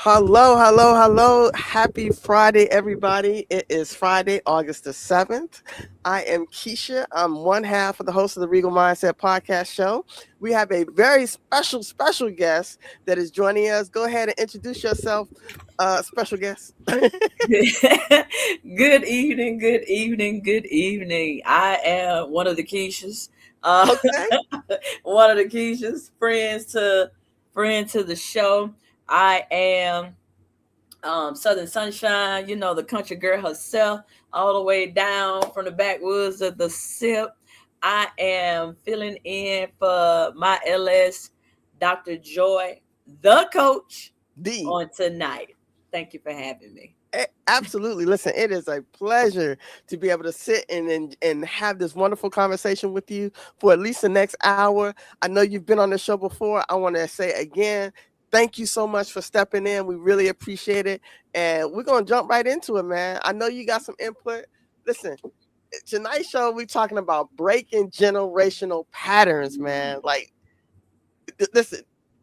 Hello, hello, hello. Happy Friday, everybody. It is Friday, August the 7th. I am Keisha. I'm one half of the host of the Regal Mindset podcast show. We have a very special guest that is joining us. Go ahead and introduce yourself, special guest. Good evening, good evening, good evening. I am one of the Keishas. Uh, Okay. one of the Keishas, friend to the show. I am Southern Sunshine, the country girl herself, all the way down from the backwoods of the SIP. I am filling in for my LS, Dr. Joy, the coach, D. on tonight. Thank you for having me. Absolutely. Listen, it is a pleasure to be able to sit and have this wonderful conversation with you for at least the next hour. I know you've been on the show before. I want to say again, thank you so much for stepping in. We really appreciate it. And we're going to jump right into it, man. I know you got some input. Listen, tonight's show, we're talking about breaking generational patterns, man. Like, listen,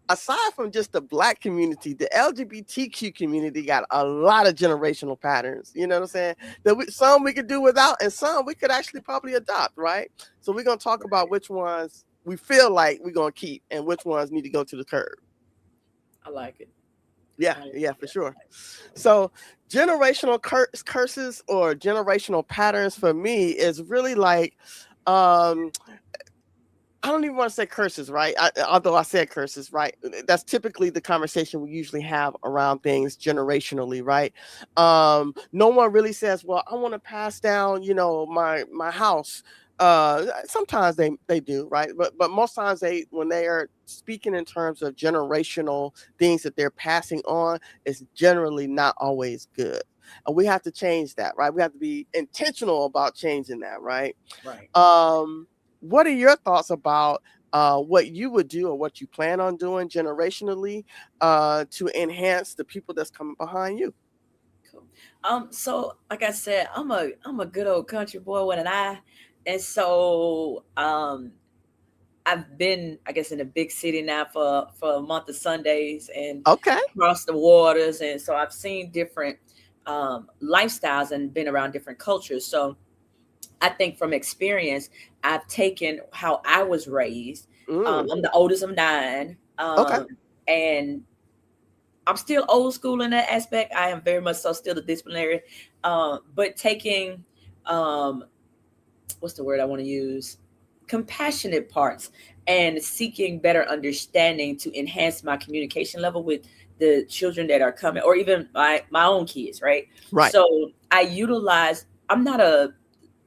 aside from just the black community, the LGBTQ community got a lot of generational patterns. You know what I'm saying? Some we could do without, and some we could actually probably adopt, right? So we're gonna talk about which ones we feel like we're gonna keep and which ones need to go to the curb. I like it. Yeah, I like yeah, for it. sure. So generational curses or generational patterns for me is really like um I don't even want to say curses, right? Although I said curses, right? That's typically the conversation we usually have around things generationally, right? No one really says, "Well, I want to pass down, my house." Sometimes they do, right? But most times when they are speaking in terms of generational things that they're passing on, it's generally not always good, and we have to change that, right? We have to be intentional about changing that, right? Right. What are your thoughts about what you would do or what you plan on doing generationally to enhance the people that's coming behind you? Cool. So like I said, I'm a good old country boy with an eye. And so I've been, I guess, in a big city now for a month of Sundays and Okay. across the waters. And so I've seen different lifestyles and been around different cultures. So I think from experience, I've taken how I was raised. Mm, I'm the oldest of nine. okay. And I'm still old school in that aspect. I am very much so still the disciplinary, but taking um, what's the word I want to use? Compassionate parts and seeking better understanding to enhance my communication level with the children that are coming, or even my own kids, right? Right. So I utilize. I'm not a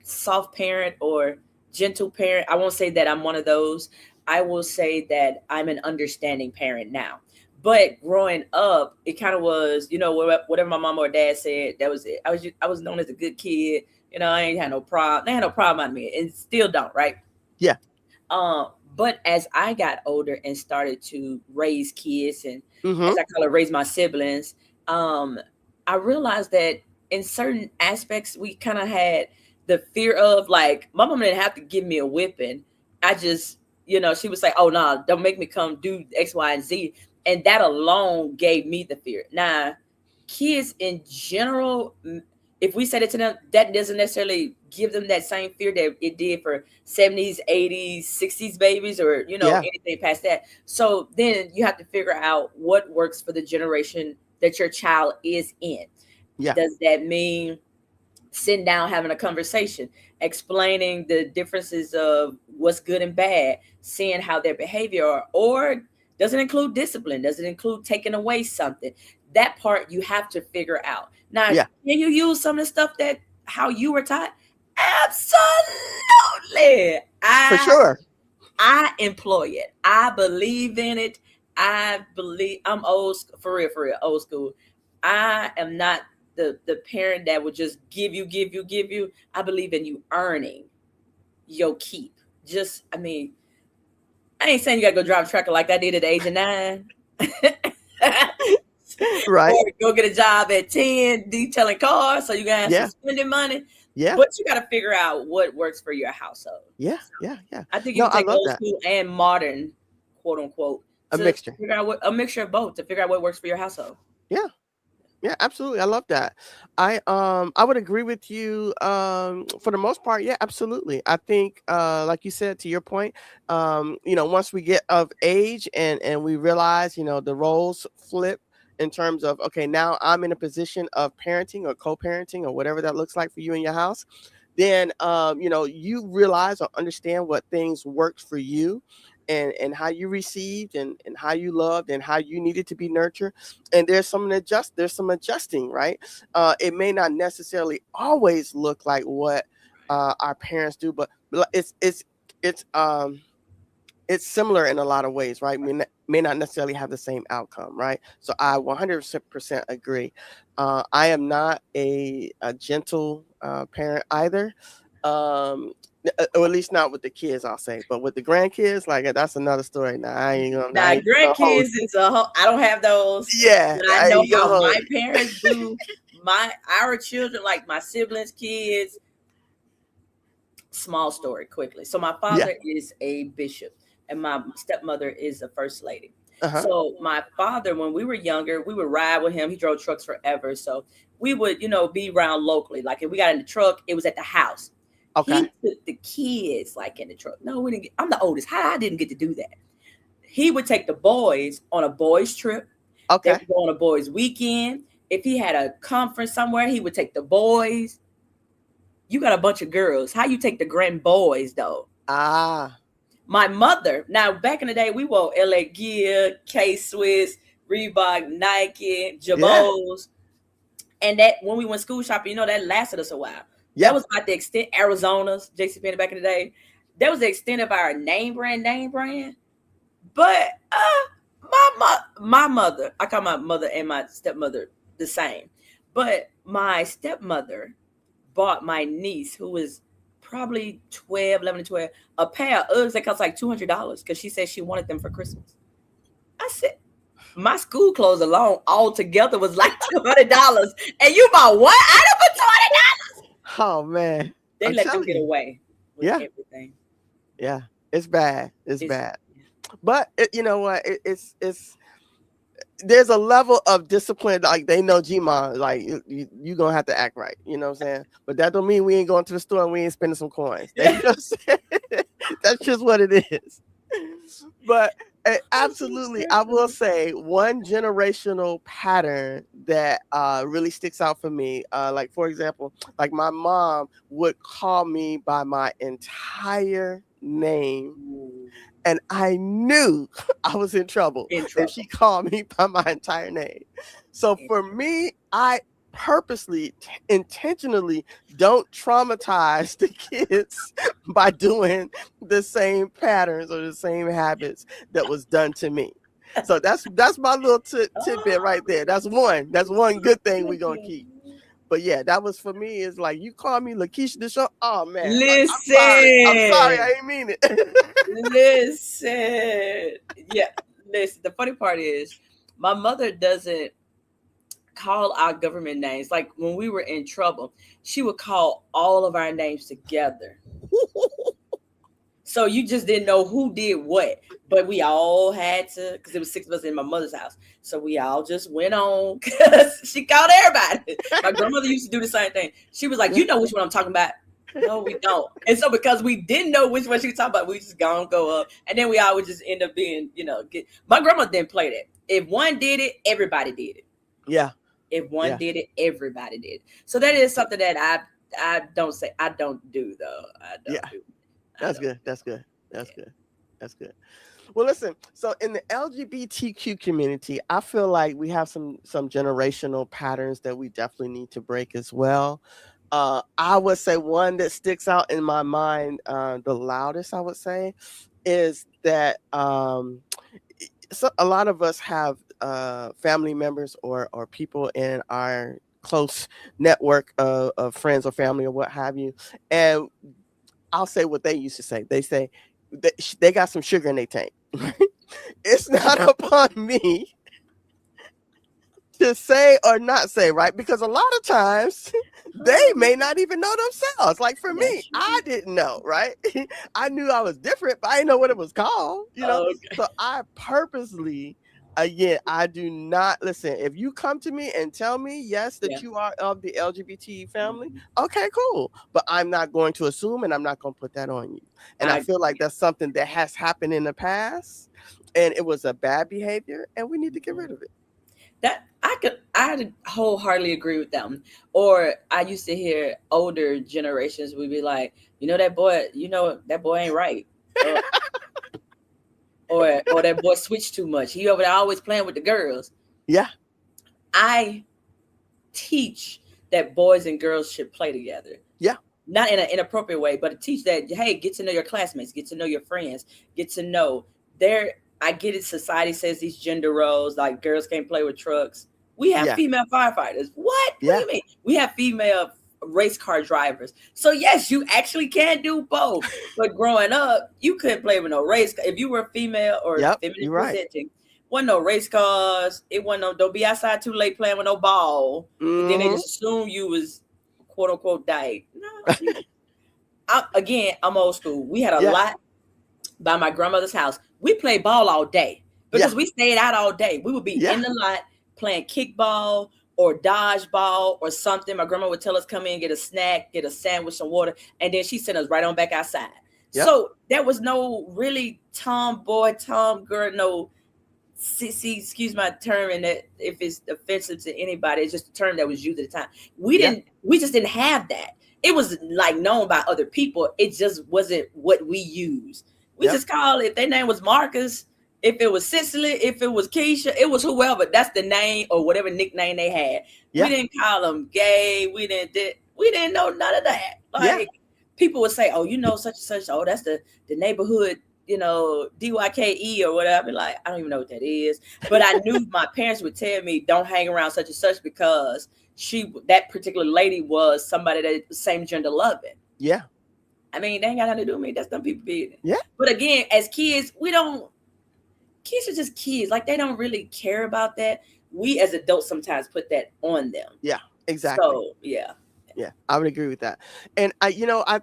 soft parent or gentle parent. I won't say that I'm one of those. I will say that I'm an understanding parent now. But growing up, it kind of was, whatever my mom or dad said, that was it. I was known as a good kid. I ain't had no problem. They had no problem on me, and still don't, right? Yeah. But as I got older and started to raise kids, and Mm-hmm. as I call it, raise my siblings, um, I realized that in certain aspects, we kind of had the fear of, like, my mom didn't have to give me a whipping. I just, she would say, "Oh no, nah, don't make me come do X, Y, and Z," and that alone gave me the fear. Now, kids in general, if we said it to them, that doesn't necessarily give them that same fear that it did for 70s, 80s, 60s babies, or Yeah. anything past that. So then you have to figure out what works for the generation that your child is in. Yeah. Does that mean sitting down having a conversation, explaining the differences of what's good and bad, seeing how their behavior are, or does it include discipline? Does it include taking away something? That part you have to figure out. Now, Yeah. can you use some of the stuff that how you were taught? Absolutely. For I sure. I employ it. I believe in it. I believe I'm for real, old school. I am not the parent that would just give you. I believe in you earning your keep. Just, I mean, I ain't saying you gotta go drive a trucker like I did at the age of 9. Right. Or go get a job at 10 detailing cars so you can have some Yeah. spending money. Yeah. But you gotta figure out what works for your household. Yeah. Yeah. Yeah. I think you No, can I take love old that. school and modern, quote unquote, A to mixture. figure out what a mixture of both to figure out what works for your household. Yeah. Yeah, absolutely. I love that. I would agree with you for the most part. Yeah, absolutely. I think like you said, to your point, once we get of age and we realize, the roles flip in terms of, okay, now I'm in a position of parenting or co-parenting or whatever that looks like for you in your house, then you realize or understand what things worked for you, and how you received, and how you loved, and how you needed to be nurtured. And there's some adjusting, right? It may not necessarily always look like what our parents do, but it's it's similar in a lot of ways, right? May not necessarily have the same outcome, right? So I 100% agree. I am not a gentle parent either, or at least not with the kids, I'll say. But with the grandkids, like, that's another story. Now I Now, ain't gonna hold. grandkids is a whole, I don't have those, Yeah, but I I know ain't gonna how hold. my parents do our children, like my siblings' kids. Small story quickly. So my Yeah. father is a bishop and my stepmother is a first lady. Uh-huh. So my father, when we were younger, we would ride with him. He drove trucks forever. So we would, be around locally. Like if we got in the truck, it was at the house. Okay. He took the kids like in the truck. No, we didn't I'm the oldest. How I didn't get to do that. He would take the boys on a boys trip. They Okay. would go on a boys weekend. If he had a conference somewhere, he would take the boys. You got a bunch of girls. How you take the grand boys though? Ah. My mother, now back in the day, we wore LA Gear, K Swiss, Reebok, Nike, Yeah. Jabos. And that when we went school shopping, that lasted us a while. Yeah. That was like the extent, Arizona's, JCPenney back in the day. That was the extent of our name brand. But my mother, I call my mother and my stepmother the same. But my stepmother bought my niece, who was probably 11 to 12, a pair of Uggs that cost like $200 because she said she wanted them for Christmas. I said, my school clothes alone altogether was like $200. And you bought what item for $200? Oh man. They I'm let them telling get you. away with Yeah. everything. Yeah. It's bad. It's bad. But you know what? It's there's a level of discipline. Like, they know Gma, like you gonna have to act right. You know what I'm saying? But that don't mean we ain't going to the store and we ain't spending some coins. You know what I'm saying? That's just what it is. But absolutely, I will say one generational pattern that really sticks out for me. Like, for example, like my mom would call me by my entire name, and I knew I was in trouble if she called me by my entire name. So for me, I purposely, intentionally don't traumatize the kids by doing the same patterns or the same habits that was done to me. So that's my little tidbit right there. That's one good thing we're gonna keep. But yeah, that was for me. Is like, you call me Lakeisha Deshawn. Oh man, Listen, I'm sorry, I ain't mean it. Listen, yeah, listen. The funny part is, my mother doesn't call our government names. Like when we were in trouble, she would call all of our names together. So you just didn't know who did what, but we all had to, because it was 6 of us in my mother's house. So we all just went on because she called everybody. My grandmother used to do the same thing. She was like, you know which one I'm talking about? No, we don't. And so because we didn't know which one she was talking about, we just go up. And then we all would just end up being, my grandma didn't play that. If one did it, everybody did it. Yeah. If one did it, everybody did it. So that is something that I don't do though. I don't do. That's good. Well, listen, so in the LGBTQ community, I feel like we have some generational patterns that we definitely need to break as well. I would say one that sticks out in my mind the loudest, I would say, is that so a lot of us have family members or people in our close network of friends or family or what have you, and I'll say what they used to say. They say they got some sugar in their tank. It's not upon me to say or not say, right? Because a lot of times they may not even know themselves. Like for me, I didn't know, right? I knew I was different, but I didn't know what it was called, Okay. So I purposely Again, I do not listen. If you come to me and tell me, yes, that Yeah. you are of the LGBT family, Mhm. okay, cool. But I'm not going to assume and I'm not going to put that on you. And I I feel like that's something that has happened in the past and it was a bad behavior and we need to get Mhm. rid of it. That I wholeheartly agree with them. Or I used to hear older generations would be like, that boy ain't right. Or or that boy switched too much. He over there always playing with the girls. Yeah. I teach that boys and girls should play together. Yeah. Not in an inappropriate way, but to teach that, hey, get to know your classmates, get to know your friends, get to know their. I get it. Society says these gender roles, like girls can't play with trucks. We have Yeah. female firefighters. What do Yeah. you mean? We have female race car drivers. So yes, you actually can do both. But growing up, you couldn't play with no race. If you were female or Yep. feminine You're right. presenting, wasn't no race cars. It wasn't no. Don't be outside too late playing with no ball. And then they Mm-hmm. just assume you was quote unquote died. No, I'm old school. We had a Yeah. lot by my grandmother's house. We played ball all day Yeah. because we stayed out all day. We would be Yeah. in the lot playing kickball or dodgeball or something. My grandma would tell us come in, get a snack, get a sandwich, some water, and then she sent us right on back outside. Yep. So there was no really tomboy, tom girl, no sissy, excuse my term, and that if it's offensive to anybody, it's just a term that was used at the time. Yeah. We just didn't have that. It was like known by other people. It just wasn't what we used. We Yep. just call it, their name was Marcus. If it was Cicely, if it was Keisha, it was whoever. That's the name or whatever nickname they had. We Yeah. didn't call them gay. We didn't know none of that. Yeah. Like people would say, "Oh, you know such and such. Oh, that's the neighborhood, DYKE or whatever." I'd be like, I don't even know what that is. But I knew my parents would tell me, don't hang around such and such because that particular lady was somebody that same gender loving. Yeah. I mean, they ain't got nothing to do with me. That's them people being. Yeah. But again, as kids, kids are just kids. Like they don't really care about that. We as adults sometimes put that on them. Yeah. Exactly. So yeah. Yeah, I would agree with that. And I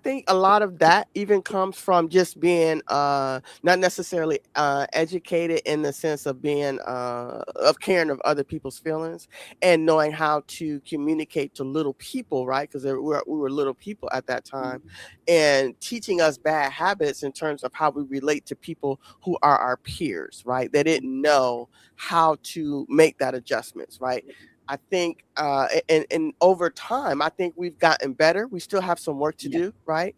think a lot of that even comes from just being not necessarily educated in the sense of being of caring of other people's feelings and knowing how to communicate to little people, right? Because we were little people at that time, and teaching us bad habits in terms of how we relate to people who are our peers, right? They didn't know how to make that adjustments, right? I think, and over time, I think we've gotten better. We still have some work to Yeah. do, right?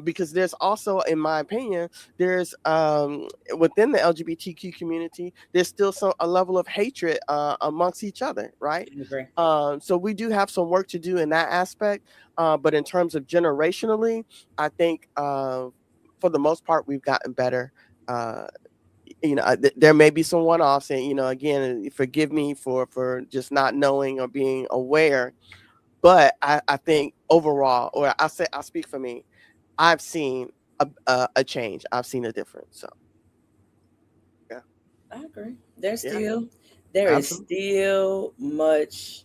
Because there's also, in my opinion, there's within the LGBTQ community, there's still a level of hatred amongst each other, right? I agree. So we do have some work to do in that aspect. But in terms of generationally, I think for the most part, we've gotten better. There may be some one-offs, and again, forgive me for just not knowing or being aware, but I think overall, or I'll speak for me, I've seen a change. I've seen a difference. So yeah. I agree. Yeah. There is Absolutely. still much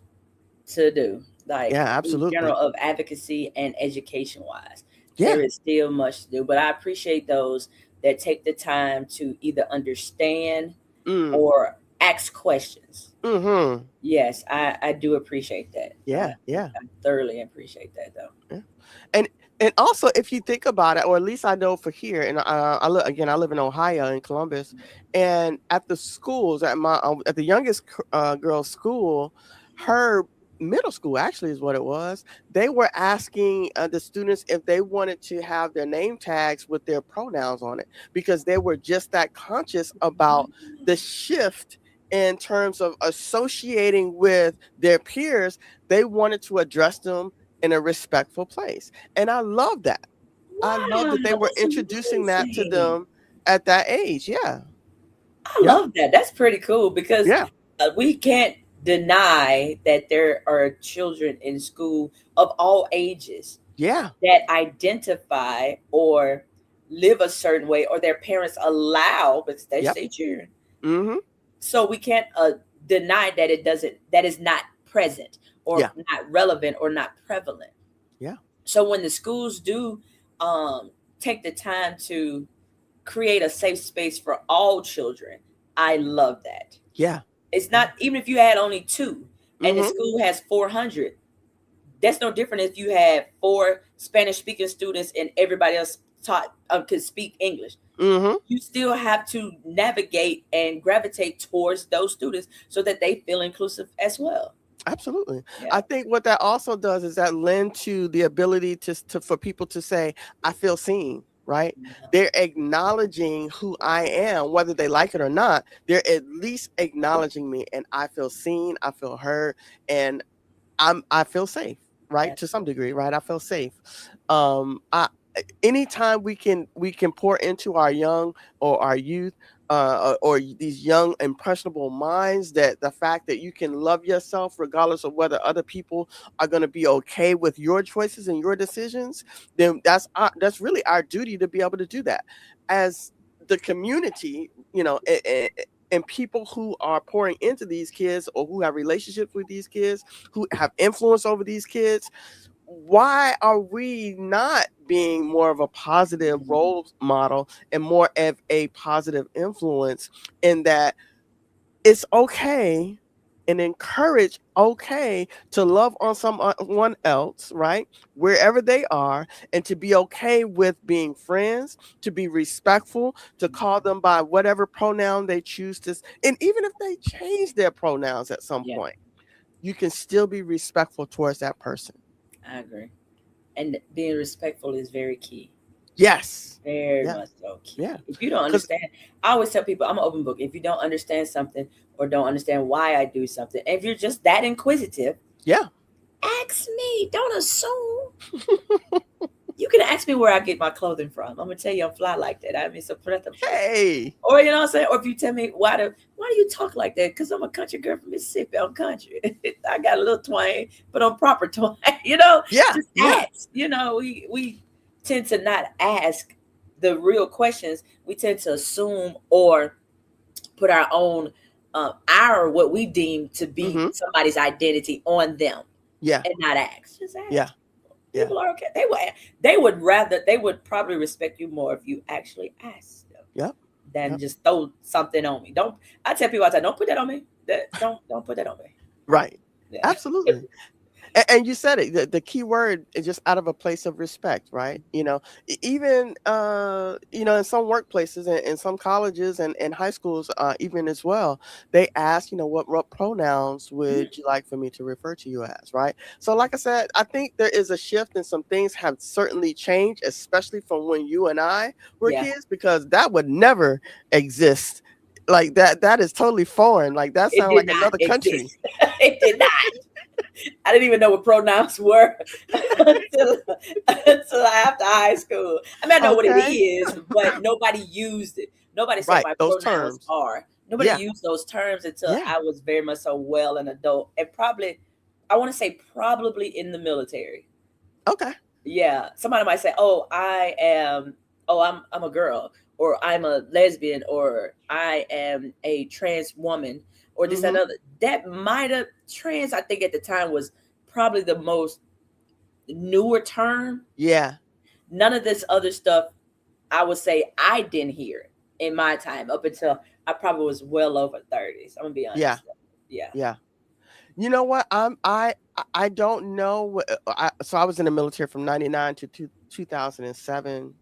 to do. Like Yeah, in absolutely. general of advocacy and education wise. Yeah. There is still much to do. But I appreciate those that take the time to either understand Mm. or ask questions. Mm-hmm. Yes, I do appreciate that. Yeah. Yeah. I thoroughly appreciate that though. Yeah. And and also, if you think about it, or at least I know for here, and I live in Ohio in Columbus, and at the schools at the youngest girl's school, her middle school actually is what it was. They were asking the students if they wanted to have their name tags with their pronouns on it because they were just that conscious about the shift in terms of associating with their peers. They wanted to address them in a respectful place. And I love that. I love Wow, that they were that's introducing that to amazing. them at that age. Yeah. I Yep. love that. That's pretty cool because Yeah. we can't deny that there are children in school of all ages Yeah. that identify or live a certain way, or their parents allow, but they Yep. say children. Mm-hmm. So we can't deny that that is not present or Yeah. not relevant or not prevalent. Yeah. So when the schools do take the time to create a safe space for all children, I love that. Yeah. It's not, even if you had only 2 and the Mm-hmm. school has 400, that's no different if you had 4 Spanish speaking students and everybody else taught could speak English. Mm-hmm. You still have to navigate and gravitate towards those students so that they feel inclusive as well. Absolutely. Yeah. I think what that also does is that lend to the ability to for people to say, I feel seen, right? Yeah. They're acknowledging who I am, whether they like it or not. They're at least acknowledging me, and I feel seen, I feel heard, and I feel safe, right? Yeah. To some degree, right? I feel safe. I anytime we can pour into our young or our youth or these young impressionable minds, that the fact that you can love yourself regardless of whether other people are going to be okay with your choices and your decisions, then that's really our duty to be able to do that as the community, and people who are pouring into these kids or who have relationships with these kids, who have influence over these kids. Why are we not being more of a positive Mhm. role model and more of a positive influence, in that it's okay and encourage okay to love on someone else, right? Wherever they are, and to be okay with being friends, to be respectful, to call them by whatever pronoun they choose to, and even if they change their pronouns at some Yeah, point, you can still be respectful towards that person. I agree. And being respectful is very key. Yes. Very Yeah. much so Yeah. key. If you don't Because understand, I always tell people I'm an open book. If you don't understand something or don't understand why I do something, and if you're just that inquisitive, yeah. ask me. Don't assume. You can ask me where I get my clothing from. I'm gonna tell you I'm fly like that. I mean, so Hey. or you know what I'm saying? Or if you tell me why do you talk like that? Because I'm a country girl from Mississippi. I'm country. I got a little twang, but I'm proper twang. Yeah. Just Yeah. ask. We tend to not ask the real questions. We tend to assume or put our own our what we deem to be Mm-hmm. somebody's identity on them Yeah. and not ask. Just Yeah. ask. Yeah. People are okay. They would probably respect you more if you actually ask them Yep. than Yep. just throw something on me. Don't I tell people all the time, don't put that on me. Don't put that on me. Right. Yeah. Absolutely. And you said it. The key word is just out of a place of respect, right? Even in some workplaces and in some colleges and high schools, even as well, they ask, what pronouns Mhm. would you like for me to refer to you as, right? So, like I said, I think there is a shift, and some things have certainly changed, especially from when you and I were Yeah. kids, because that would never exist. Like that. That is totally foreign. Like that It sounds did like not another country. exist. It did not. I didn't even know what pronouns were until after high school. I mean, I know what it Okay. is, but nobody used it. Nobody said Right. my Those pronouns terms. are. Nobody Yeah. used those terms until Yeah. I was very much so well an adult, and probably, I want to say probably in the military. Okay. Yeah, somebody might say, "Oh, I'm a girl, or I'm a lesbian, or I am a trans woman, or this and Mhm. other." That might have trans. I think at the time was probably the most newer term. Yeah. None of this other stuff, I would say, I didn't hear it in my time up until I probably was well over 30s. I'm gonna be Yeah. honest. Yeah. Yeah. You know what? I don't know so I was in the military from 99 to 2007.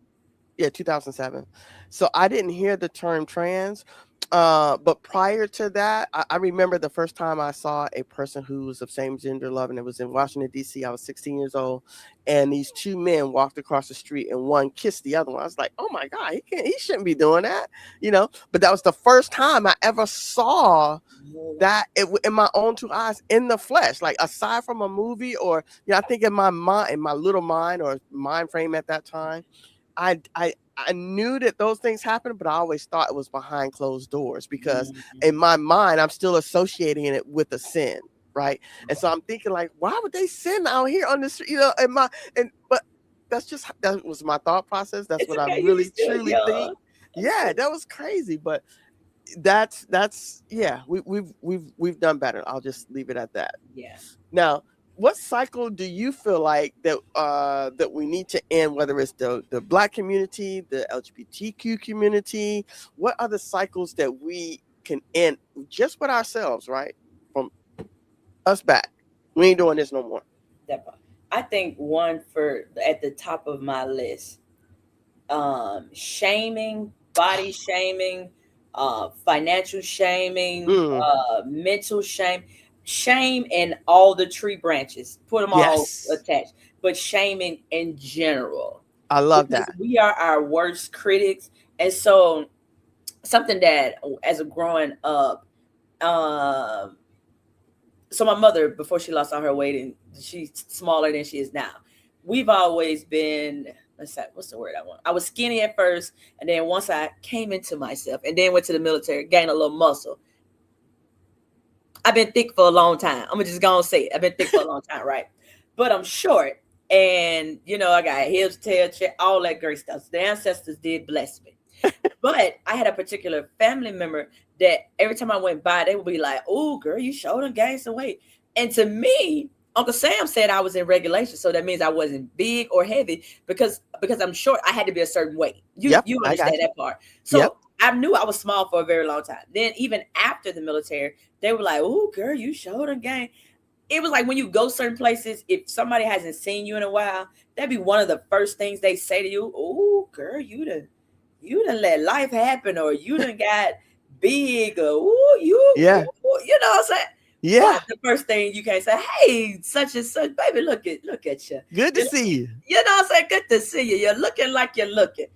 Yeah, 2007. So I didn't hear the term trans. But prior to that, I remember the first time I saw a person who was of same gender love, and it was in Washington, D.C. I was 16 years old, and these two men walked across the street, and one kissed the other one. I was like, oh my God, he shouldn't be doing that. But that was the first time I ever saw Oh, that in my own two eyes, in the flesh, like aside from a movie, or I think in my mind, in my little mind or mind frame at that time, I knew that those things happened, but I always thought it was behind closed doors, because mhm. in my mind I'm still associating it with a sin, right? And so I'm thinking, like, why would they sin out here on the street? But that was my thought process. That's It's what I okay. You really still truly think. young. That's Yeah, good. that was crazy, but that's yeah, we've done better. I'll just leave it at that. Yeah. Now, what cycle do you feel like that we need to end, whether it's the Black community, the LGBTQ community? What are the cycles that we can end just with ourselves, right? From us back. We ain't doing this no more. That part. I think one for at the top of my list, shaming, body shaming, financial shaming, Mm, mental shame, shame in all the tree branches. Put them all yes. attached, but shaming in general, I love because that. we are our worst critics. And so, something that as a growing up, um, so my mother, before she lost all her weight and she's smaller than she is now, we've always been, let's say, what's the word I want? I was skinny at first, and then once I came into myself and then went to the military, gained a little muscle. I've been thick for a long time. I'm just gonna say it. I've been thick for a long time, right? But I'm short, and I got hips, tail, chest, all that great stuff. So the ancestors did bless me. But I had a particular family member that every time I went by, they would be like, "Oh, girl, you showed and gained some weight." And to me, Uncle Sam said I was in regulation, so that means I wasn't big or heavy because I'm short. I had to be a certain weight. You Yep, you I got understand you. that part? Yep. So I knew I was small for a very long time. Then even after the military, they were like, "Oh, girl, you showed and gained." It was like when you go certain places, if somebody hasn't seen you in a while, that'd be one of the first things they say to you. "Oh, girl, you done let life happen, or you done got big, or ooh, Yeah. you know what I'm saying?" Yeah. But the first thing you can't say, "Hey, such and such, baby, look at you. Good to You, see you. you know what I'm saying? Good to see you. You're looking like you're looking."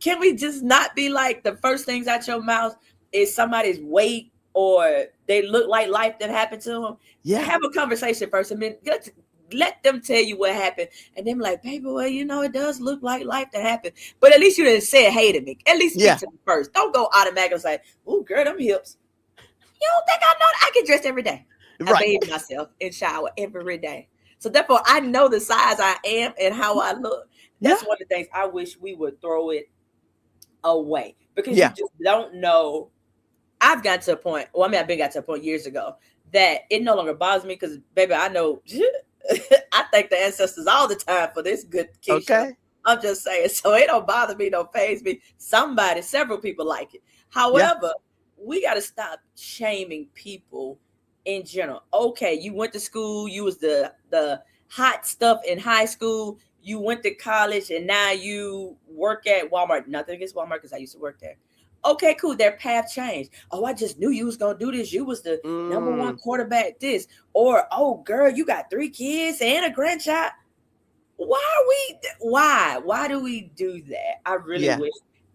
Can we just not be like the first things out your mouth is somebody's weight or they look like life that happened to them? Yeah. Have a conversation first. I mean, let them tell you what happened, and then like, "Baby, well, it does look like life that happened." But at least you didn't say hey to me. At least speak Yeah. to me first. Don't go automatically say, "Oh, girl, them hips." You don't think I know that? I get dressed every day. I Right. bathe myself and shower every day. So therefore, I know the size I am and how I look. Yeah. That's one of the things I wish we would throw it away, because you Yeah. just don't know. I've got to a point, well, I mean, I've been got to a point years ago that it no longer bothers me because, baby, I know I thank the ancestors all the time for this good Keisha. Okay. I'm just saying, so it don't bother me, don't phase me. Several people like it. Yeah. However, we got to stop shaming people in general. Okay, you went to school, you was the hot stuff in high school. You went to college, and now you work at Walmart. Nothing against Walmart because I used to work there. Okay, cool. Their path changed. "Oh, I just knew you was gonna do this. You was the number one Mm, quarterback. This." Or, "Oh, girl, you got 3 kids and a grandchild." Why do we do that? I really yeah. wish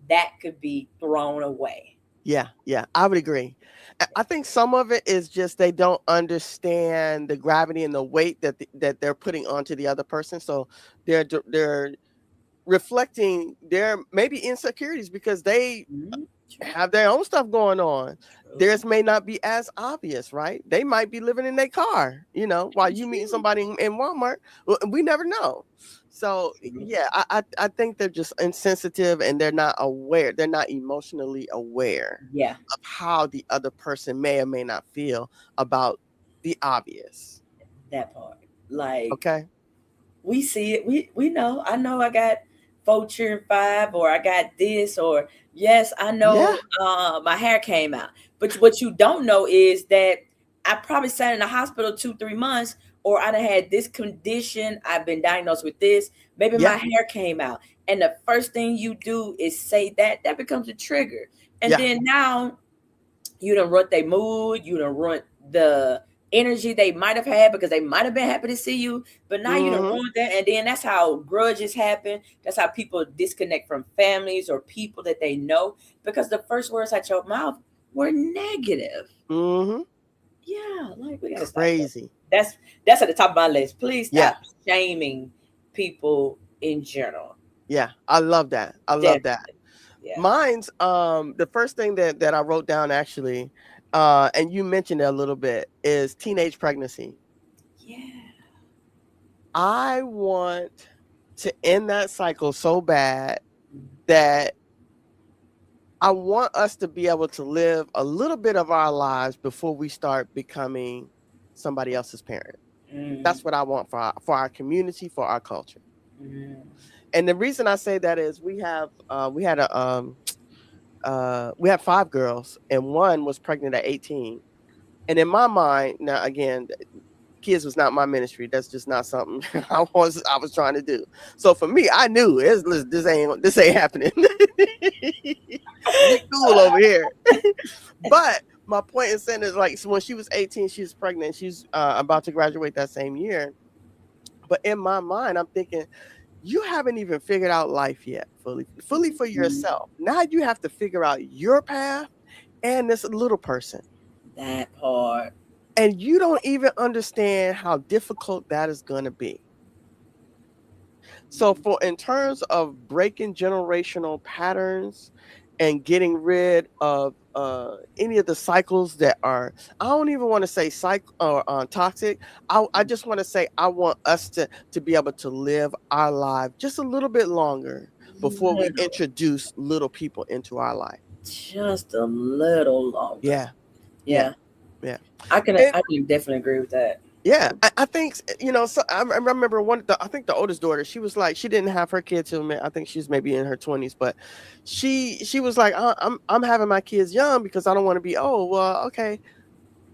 that could be thrown away. Yeah. Yeah. I would agree. I think some of it is just they don't understand the gravity and the weight that they're putting onto the other person. So they're reflecting their maybe insecurities because they Mhm. True. have their own stuff going on. True. Theirs may not be as obvious, right? They might be living in their car, while you meeting True. somebody in Walmart. We never know. So True. yeah, I think they're just insensitive and they're not aware. They're not emotionally aware Yeah, of how the other person may or may not feel about the obvious. that part. Like, Okay. we see it. We know. I know I got 4 children, 5, or I got this, or yes, I Yeah. know my hair came out. But what you don't know is that I probably sat in the hospital 2, 3 months, or I done had this condition. I've been diagnosed with this. Maybe Yeah. my hair came out, and the first thing you do is say that. That becomes a trigger, and Yeah. then now you done runt their mood, you done runt the energy they might have had because they might have been happy to see you, but now you done Hmm. ruined that. And then that's how grudges happen. That's how people disconnect from families or people that they know, because the first words out your mouth were negative. Hmm. Yeah, like we gotta stop that. Crazy. That's at the top of my list. Please Yeah. stop shaming people in general. Yeah. I love that. I love that. Definitely. Yeah. Mine's the first thing that I wrote down actually, and you mentioned it a little bit, is teenage pregnancy. Yeah. I want to end that cycle so bad that I want us to be able to live a little bit of our lives before we start becoming somebody else's parent. Mm, That's what I want for our community, for our culture. mm, And the reason I say that is we had we had 5 girls, and one was pregnant at 18. And in my mind, now again, kids was not my ministry. That's just not something I was trying to do. So for me, I knew listen, this ain't happening. We cool over here. But my point in saying is, like, so when she was 18, she was pregnant. She's about to graduate that same year. But in my mind, I'm thinking, you haven't even figured out life yet fully for yourself. Now you have to figure out your path and this little person. That part. And you don't even understand how difficult that is going to be. So in terms of breaking generational patterns and getting rid of any of the cycles that are, I don't even want to say toxic. I just want to say, I want us to be able to live our life just a little bit longer before we introduce little people into our life. Just a little longer. Yeah. I can definitely agree with that. Yeah, I think, so I remember I think the oldest daughter, she was like, she didn't have her kids till, I think she's maybe in her 20s, but she was like, I'm having my kids young because I don't want to be old. Well, okay,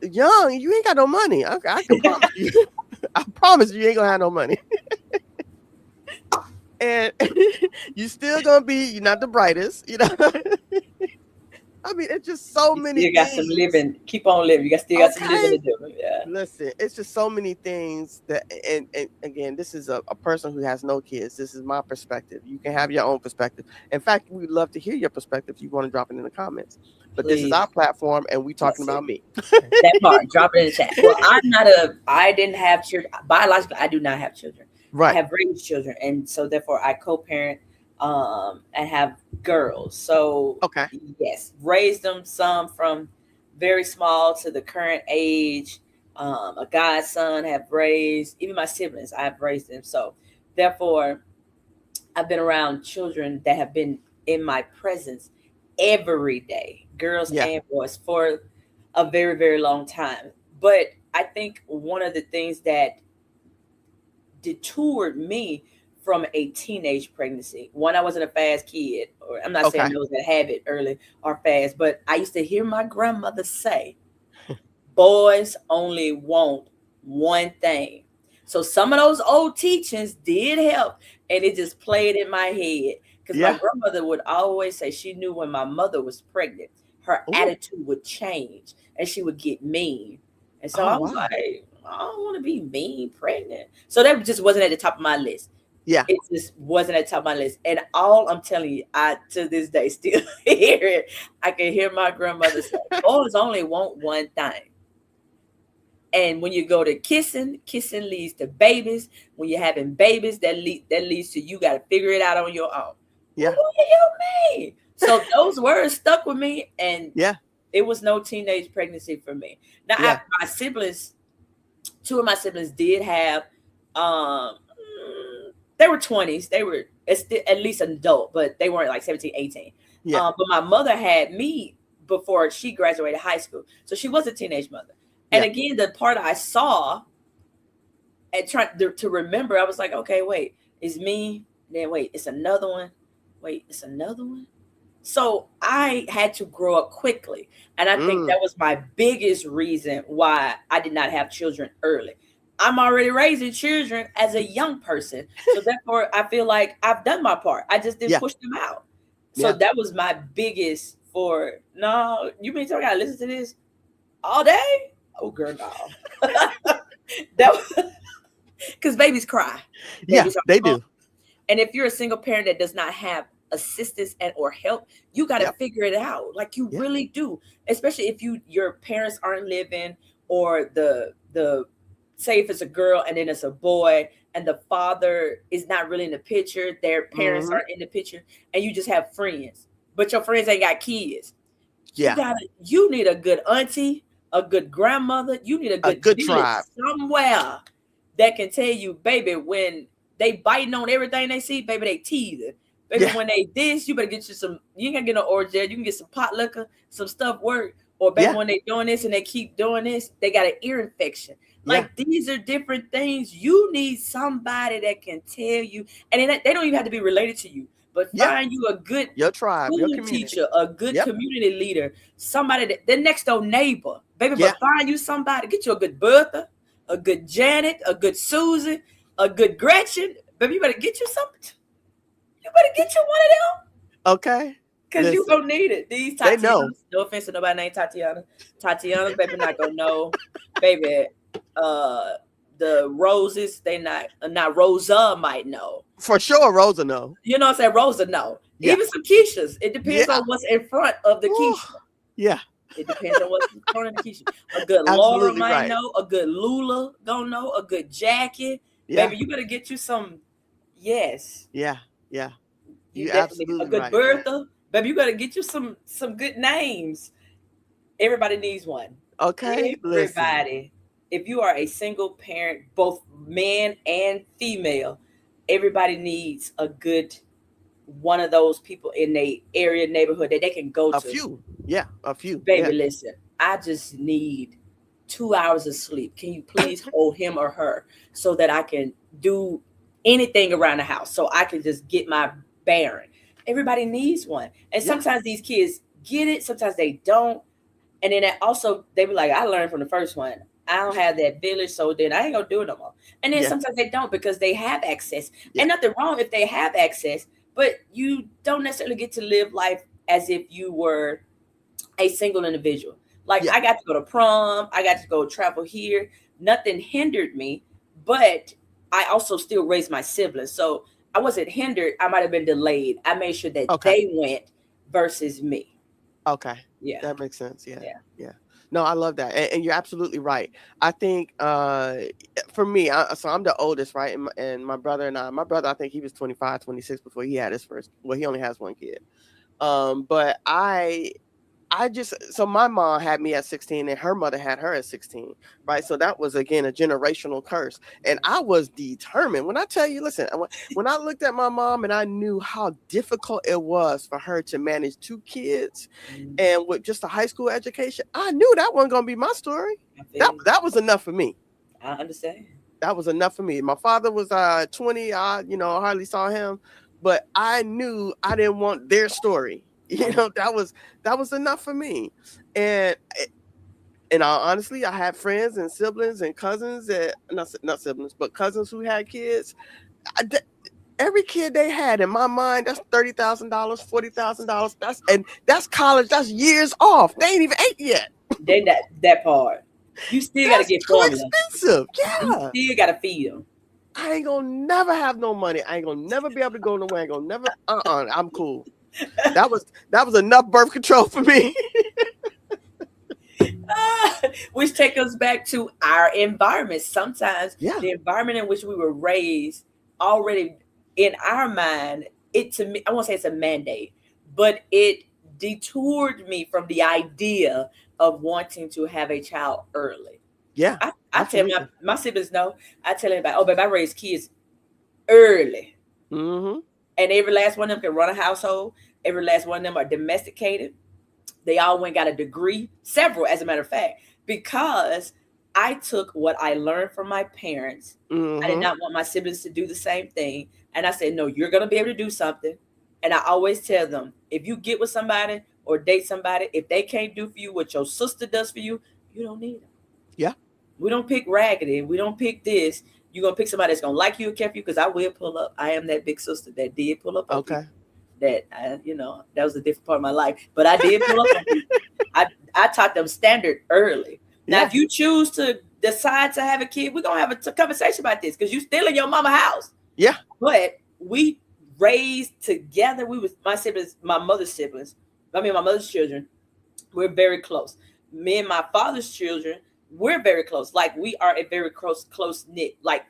young, you ain't got no money. I can promise you. I promise you ain't gonna have no money. And you still gonna be, you're not the brightest, I mean, it's just so many You got things. some living. Keep on living. You still got some living to do. Yeah. Listen, it's just so many things that, and again, this is a person who has no kids. This is my perspective. You can have your own perspective. In fact, we'd love to hear your perspective if you want to drop it in the comments. But Please. This is our platform, and we talking about me. That part, drop it in the chat. Well, I didn't have children. Biologically, I do not have children. Right. I have raised children, and so therefore I co-parent and have girls. So okay, yes, raised them, some from very small to the current age. A godson have raised, even my siblings, I have raised them. So therefore, I've been around children that have been in my presence every day, girls and boys, for a very, very long time. But I think one of the things that detoured me from a teenage pregnancy, one, I wasn't a fast kid, or I'm not saying those that have it early are fast, but I used to hear my grandmother say, boys only want one thing. So some of those old teachings did help, and it just played in my head, because my grandmother would always say she knew when my mother was pregnant, her attitude would change and she would get mean. And so I was like, I don't want to be mean pregnant. So that just wasn't at the top of my list. Yeah. It just wasn't at the top of my list. And all I'm telling you, I to this day still hear it. I can hear my grandmother say, boys only want one thing. And when you go to kissing leads to babies. When you're having babies, that leads to you got to figure it out on your own. Yeah. What do you mean? So those words stuck with me, and it was no teenage pregnancy for me. Now, my siblings, two of my siblings did have, they were 20s. They were at least an adult, but they weren't like 17, 18. Yeah. But my mother had me before she graduated high school. So she was a teenage mother. And again, the part I saw and trying to remember, I was like, okay, wait, it's me. Then wait, it's another one. Wait, it's another one. So I had to grow up quickly. And I think that was my biggest reason why I did not have children early. I'm already raising children as a young person. So therefore, I feel like I've done my part. I just didn't push them out. So that was my biggest no, you mean I got to listen to this all day? Oh, girl, no. That was because babies cry. Babies they do. And if you're a single parent that does not have assistance and or help, you got to figure it out. Like you really do, especially if your parents aren't living, or the say if it's a girl and then it's a boy and the father is not really in the picture, their parents aren't in the picture, and you just have friends, but your friends ain't got kids. You need a good auntie, a good grandmother. You need a good tribe somewhere that can tell you, baby, when they biting on everything they see, baby, they teething. Baby, when they this, you better get you some, you ain't gonna get no orange there. You can get some pot liquor, some stuff work. Or baby, when they doing this and they keep doing this, they got an ear infection. Like these are different things. You need somebody that can tell you, and they don't even have to be related to you, but Yeah. find you a good Your tribe, your school community. teacher, a good Yep. community leader, somebody that the next door neighbor, baby. Yeah. But find you somebody, get you a good Bertha, a good Janet, a good Susan, a good Gretchen. Baby, you better get you something. You better get you one of them. Okay. Because you Listen, gonna need it. These they know. Tatianas, no offense to nobody named Tatiana. Tatiana's baby not gonna know. Baby, the Roses, they not Rosa might know. For sure, Rosa know. You know what I'm saying? Rosa know. Yeah. Even some Keishas. It depends Yeah. on what's in front of the Ooh. Keisha. Yeah. It depends on what's in front of the Keisha. A good Laura Absolutely might right. know. A good Lula gonna know. A good Jackie. Yeah. Baby, you better get you some. Yes. Yeah. Yeah. You You definitely absolutely a good right. Bertha. Baby, you gotta get you some good names. Everybody needs one. Okay. Listen. Everybody. If you are a single parent, both man and female, everybody needs a good one of those people in the area neighborhood that they can go A to. few. Yeah. A few. Baby, Yeah. listen, I just need 2 hours of sleep. Can you please hold him or her so that I can do anything around the house, so I can just get my bearing? Everybody needs one. And Yeah. sometimes these kids get it, sometimes they don't. And then also they be like, I learned from the first one. I don't have that village, so then I ain't gonna do it no more. And then Yeah. sometimes they don't because they have access. Yeah. And nothing wrong if they have access, but you don't necessarily get to live life as if you were a single individual. Like Yeah. I got to go to prom, I got to go travel here. Nothing hindered me, but I also still raised my siblings. So I wasn't hindered. I might have been delayed. I made sure that Okay. they went versus me. Okay. Yeah. That makes sense. Yeah. Yeah. Yeah. No, I love that. And you're absolutely right. I think for me, so I'm the oldest, right? And my brother, I think he was 25, 26 before he had his first, well, he only has one kid. But so my mom had me at 16 and her mother had her at 16, right? So that was, again, a generational curse. And I was determined. When I tell you, listen, when I looked at my mom and I knew how difficult it was for her to manage 2 kids and with just a high school education, I knew that wasn't going to be my story. That was enough for me. I understand. That was enough for me. My father was 20. I hardly saw him, but I knew I didn't want their story. That was enough for me. And honestly, I had friends and siblings and cousins that not siblings, but cousins who had kids. Every kid they had, in my mind, that's $30,000, $40,000. That's college. That's years off. They ain't even 8 yet. Then that part, you still got to get too formula. expensive. Yeah. You still got to feed them. I ain't gonna never have no money. I ain't gonna never be able to go nowhere. I ain't gonna never. I'm cool. That was enough birth control for me. Which take us back to our environment. Sometimes Yeah. the environment in which we were raised already in our mind, to me, I won't say it's a mandate, but it detoured me from the idea of wanting to have a child early. Yeah. I tell my siblings no. I tell everybody, oh, baby, I raised kids early. Mm-hmm. And every last one of them can run a household. Every last one of them are domesticated. They all went got a degree, several, as a matter of fact, because I took what I learned from my parents. Mm-hmm. I did not want my siblings to do the same thing. And I said, no, you're going to be able to do something. And I always tell them, if you get with somebody or date somebody, if they can't do for you what your sister does for you, you don't need them. Yeah. We don't pick raggedy. We don't pick this. You're going to pick somebody that's going to like you and care for you, because I will pull up. I am that big sister that did pull up on Okay. people. That that was a different part of my life, but I did pull up on people. I taught them standard early. Now, if you choose to decide to have a kid, we're gonna have a conversation about this, because you still in your mama house. Yeah. But we raised together. We was my siblings, my mother's siblings. I mean, my mother's children. We're very close. Me and my father's children, we're very close. Like, we are a very close knit. Like,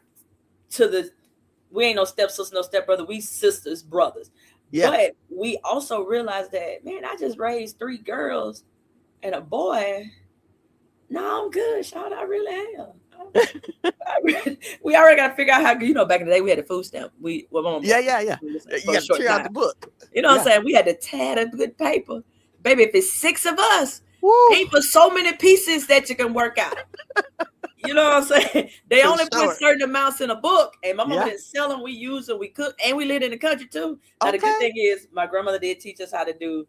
we ain't no stepsister, no stepbrother. We sisters, brothers. Yeah. But we also realized that, man, I just raised 3 girls and a boy. No, I'm good, Sean. I really am. We already got to figure out how, back in the day we had a food stamp. Yeah. You got to tear out the book. You know what I'm saying? We had to tad a good paper. Baby, if it's 6 of us, ain't for so many pieces that you can work out. You know what I'm saying? They For only put sure. certain amounts in a book, and my mama Yeah. didn't sell them. We use them, we cook, and we lived in the country too. Now the good Okay. thing is, my grandmother did teach us how to do.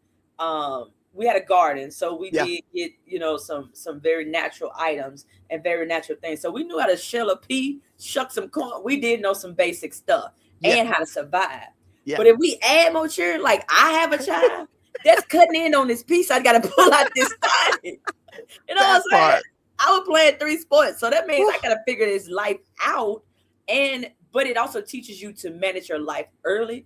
We had a garden, so we Yeah. did get some very natural items and very natural things. So we knew how to shell a pea, shuck some corn. We did know some basic stuff Yeah. and how to survive. Yeah. But if we add more children, like I have a child that's cutting in on this piece, I got to pull out this thing. You know That what I'm saying? part. I was playing 3 sports, so that means Whew. I gotta figure this life out. But it also teaches you to manage your life early.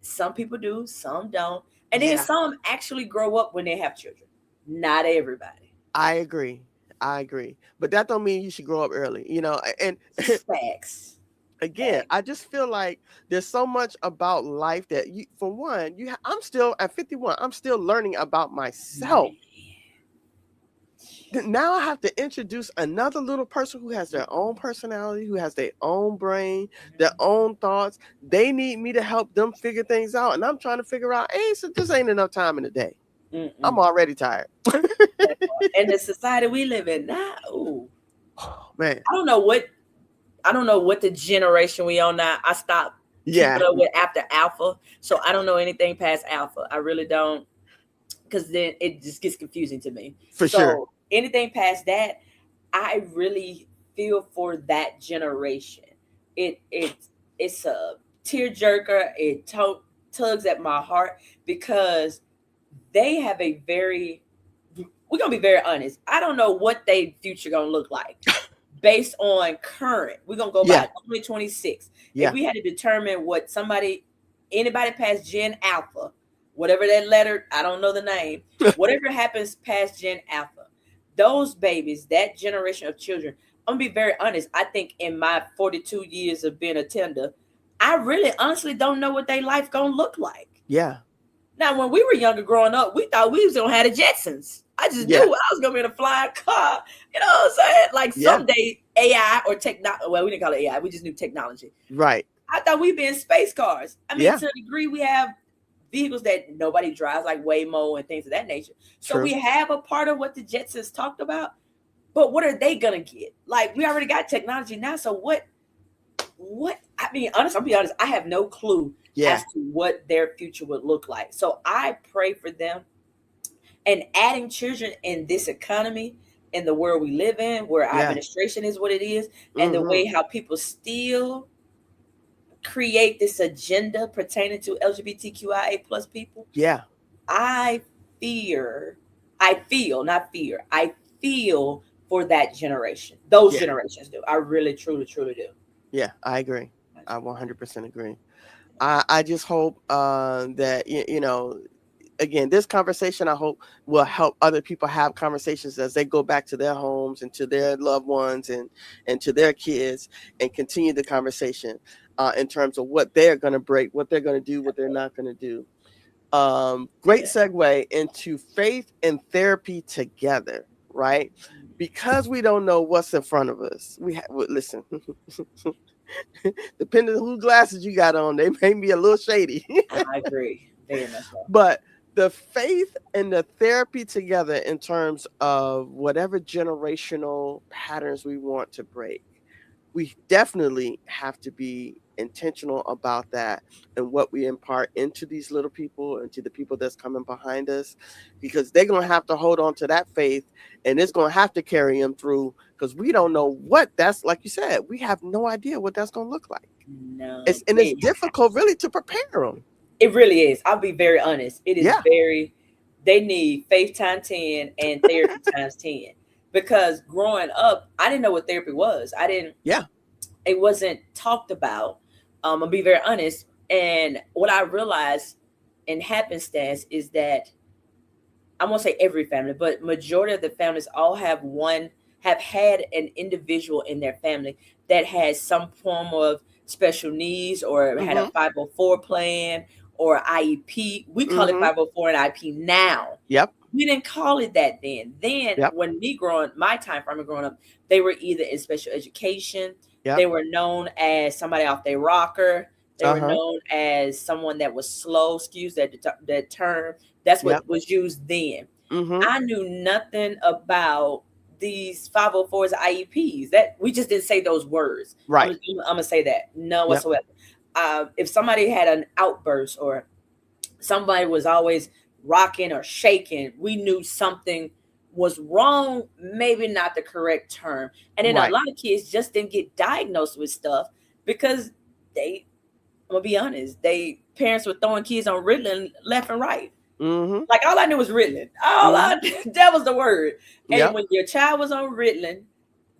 Some people do, some don't, and then Yeah. some actually grow up when they have children. Not everybody. I agree. But that don't mean you should grow up early, you know. And Facts. again, I just feel like there's so much about life that you, for one, I'm still at 51. I'm still learning about myself. Now I have to introduce another little person who has their own personality, who has their own brain, their own thoughts. They need me to help them figure things out, and I'm trying to figure out, hey, so this ain't enough time in the day. I'm already tired. And the society we live in now, ooh, man, I don't know what the generation we on now. I stopped yeah, keeping up with after Alpha, so I don't know anything past Alpha. I really don't, because then it just gets confusing to me. for sure. Anything past that, I really feel for that generation. It's a tearjerker. It tugs at my heart because they have a very. We're gonna be very honest. I don't know what their future gonna look like based on current. We're gonna go by 2026. Yeah. If we had to determine what anybody past Gen Alpha, whatever that letter, I don't know the name, whatever happens past Gen Alpha, those babies, that generation of children, I'm gonna be very honest. I think in my 42 years of being a tender, I really honestly don't know what their life gonna look like. Yeah. Now, when we were younger growing up, we thought we was gonna have the Jetsons. I just knew I was gonna be in a flying car. You know what I'm saying? Like someday AI or technology. Well, we didn't call it AI. We just knew technology. Right. I thought we'd be in space cars. I mean, to a degree, we have vehicles that nobody drives, like Waymo and things of that nature. So we have a part of what the Jetsons talked about. But what are they gonna get? Like, we already got technology now. So what? I mean, I'll be honest. I have no clue as to what their future would look like. So I pray for them. And adding children in this economy, in the world we live in, where our administration is what it is, and the way how people still create this agenda pertaining to LGBTQIA plus people. Yeah. I feel for that generation. Those generations do. I really, truly, truly do. Yeah, I agree. I 100% agree. I just hope that, you know, again, this conversation, I hope, will help other people have conversations as they go back to their homes and to their loved ones and to their kids, and continue the conversation in terms of what they're going to break, what they're going to do, what they're not going to do. Great segue into faith and therapy together, right? Because we don't know what's in front of us. Listen, depending on whose glasses you got on, they may be a little shady. I agree. Very much so. But the faith and the therapy together in terms of whatever generational patterns we want to break, we definitely have to be intentional about that and what we impart into these little people and to the people that's coming behind us, because they're going to have to hold on to that faith, and it's going to have to carry them through, because we don't know what that's, like you said, we have no idea what that's going to look like. No, it's difficult really to prepare them. It really is. I'll be very honest. It is they need faith times 10 and therapy times 10. Because growing up, I didn't know what therapy was. It wasn't talked about. I'll be very honest. And what I realized in happenstance is that, I won't say every family, but majority of the families all have had an individual in their family that has some form of special needs, or had a 504 plan or IEP. We call it 504 and IEP now. We didn't call it that then. When my time frame of growing up, they were either in special education. They were known as somebody off their rocker. They were known as someone that was slow. Excuse that term. That's what was used then. I knew nothing about these 504s, IEPs. That we just didn't say those words. Right. I'm gonna say that. No Yep. whatsoever. If somebody had an outburst or somebody was always rocking or shaking, we knew something was wrong, maybe not the correct term. And then Right. a lot of kids just didn't get diagnosed with stuff because I'm gonna be honest, they parents were throwing kids on Ritalin left and right. Mm-hmm. Like all I knew was Ritalin. That was the word. And Yep. when your child was on Ritalin,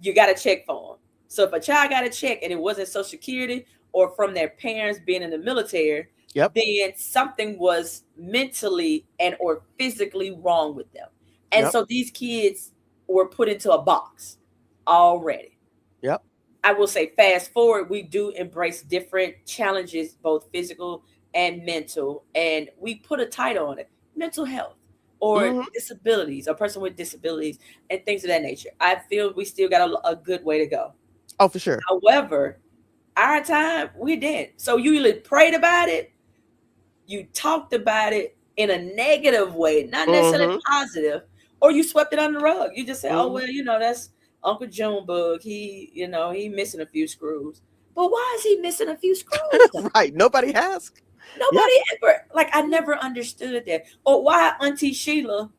you got to check for them. So if a child got a check and it wasn't Social Security or from their parents being in the military, Yep. then something was mentally and or physically wrong with them. And Yep. so these kids were put into a box already. Yep. I will say, fast forward, we do embrace different challenges, both physical and mental, and we put a title on it: mental health or Mhm. disabilities, a person with disabilities, and things of that nature. I feel we still got a good way to go. Oh, for sure. However, our time, we didn't. So you either prayed about it, you talked about it in a negative way, not necessarily Mhm. positive, or you swept it under the rug. You just say, oh, Mhm. well, that's Uncle Junebug. He missing a few screws. But why is he missing a few screws though? Right. Nobody asked. Nobody ever, like, I never understood that. Or why Auntie Sheila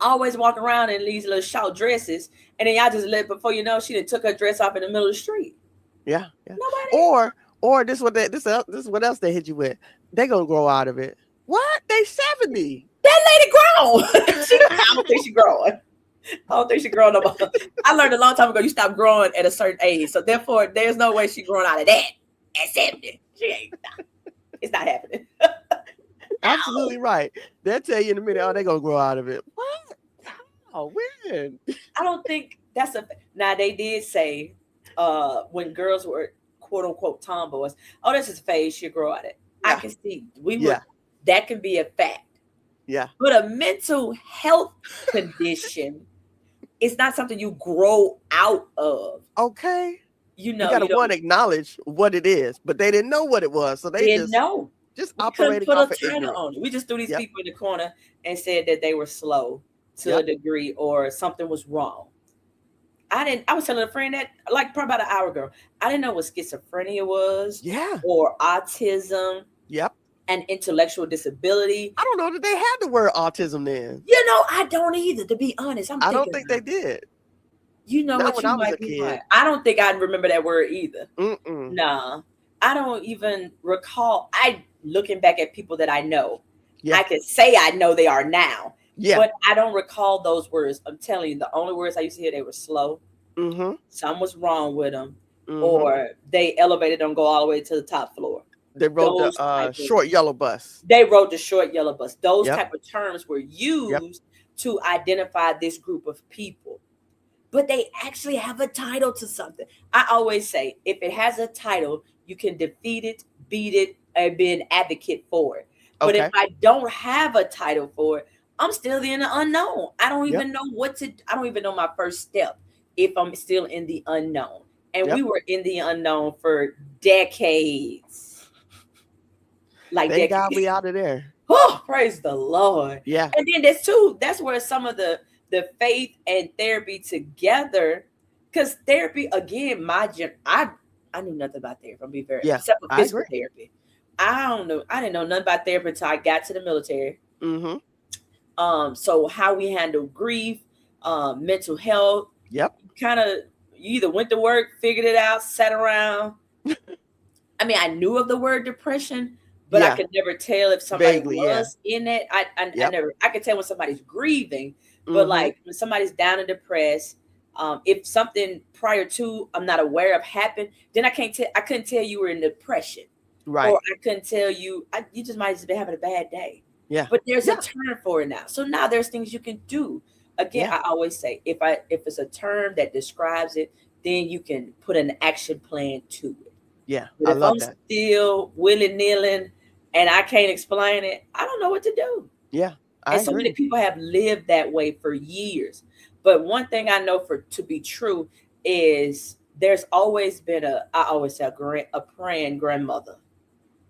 always walk around in these little short dresses, and then y'all just before you know, she done took her dress off in the middle of the street. Yeah. Yeah. Nobody. Or this is what else they hit you with. They gonna grow out of it. What? They 70. That lady grown. I don't think she growing. I don't think she growing no more. I learned a long time ago you stop growing at a certain age. So therefore, there's no way she growing out of that at 70. She ain't. It's not happening. Absolutely right. They'll tell you in a minute, oh, they gonna grow out of it. What? Oh, when? I don't think that's now they did say when girls were quote unquote tomboys, oh, this is a phase, she'll grow out of it. Yeah. I can see that can be a fact. Yeah. But a mental health condition is not something you grow out of. Okay. You gotta acknowledge what it is, but they didn't know what it was, so they didn't know. just We operating couldn't off put of a title ignorance. on it. We just threw these Yep. people in the corner and said that they were slow to Yep. a degree or something was wrong. I was telling a friend that like probably about an hour ago. I didn't know what schizophrenia was. Yeah. Or autism. Yep. And intellectual disability. I don't know that they had the word autism then. I don't either, to be honest. I don't think they did. Not what, you when I was might a be kid. right. I don't think I remember that word either. Mm-mm. Nah. I don't even recall. Looking back at people that I know, Yeah. I can say I know they are now. Yeah. But I don't recall those words. I'm telling you, the only words I used to hear, they were slow. Mm-hmm. Something was wrong with them. Mm-hmm. Or they elevated them, go all the way to the top floor. They rode the short yellow bus. They rode the short yellow bus. Those Yep. type of terms were used to identify this group of people. But they actually have a title to something. I always say, if it has a title, you can defeat it, beat it, and be an advocate for it. But if I don't have a title for it, I'm still in the unknown. I don't even know I don't even know my first step if I'm still in the unknown. And we were in the unknown for decades. Like Thank God we out of there. Oh, praise the Lord. Yeah. And then that's where some of the faith and therapy together, because therapy, again, I knew nothing about therapy. I'm being very except for physical therapy. I don't know. I didn't know nothing about therapy until I got to the military. Mm-hmm. So how we handle grief, mental health. Yep. You either went to work, figured it out, sat around. I mean, I knew of the word depression, but I could never tell if somebody was in it. I could tell when somebody's grieving, but like when somebody's down and depressed, if something prior to I'm not aware of happened, then I couldn't tell you were in depression. Right. Or I couldn't tell you, you just might have been having a bad day. Yeah. But there's a term for it now. So now there's things you can do. Again, I always say, if it's a term that describes it, then you can put an action plan to it. Yeah. But if I'm that. still willy-nilly and I can't explain it, I don't know what to do. Yeah. And so many people have lived that way for years. But one thing I know to be true is there's always been a praying grandmother.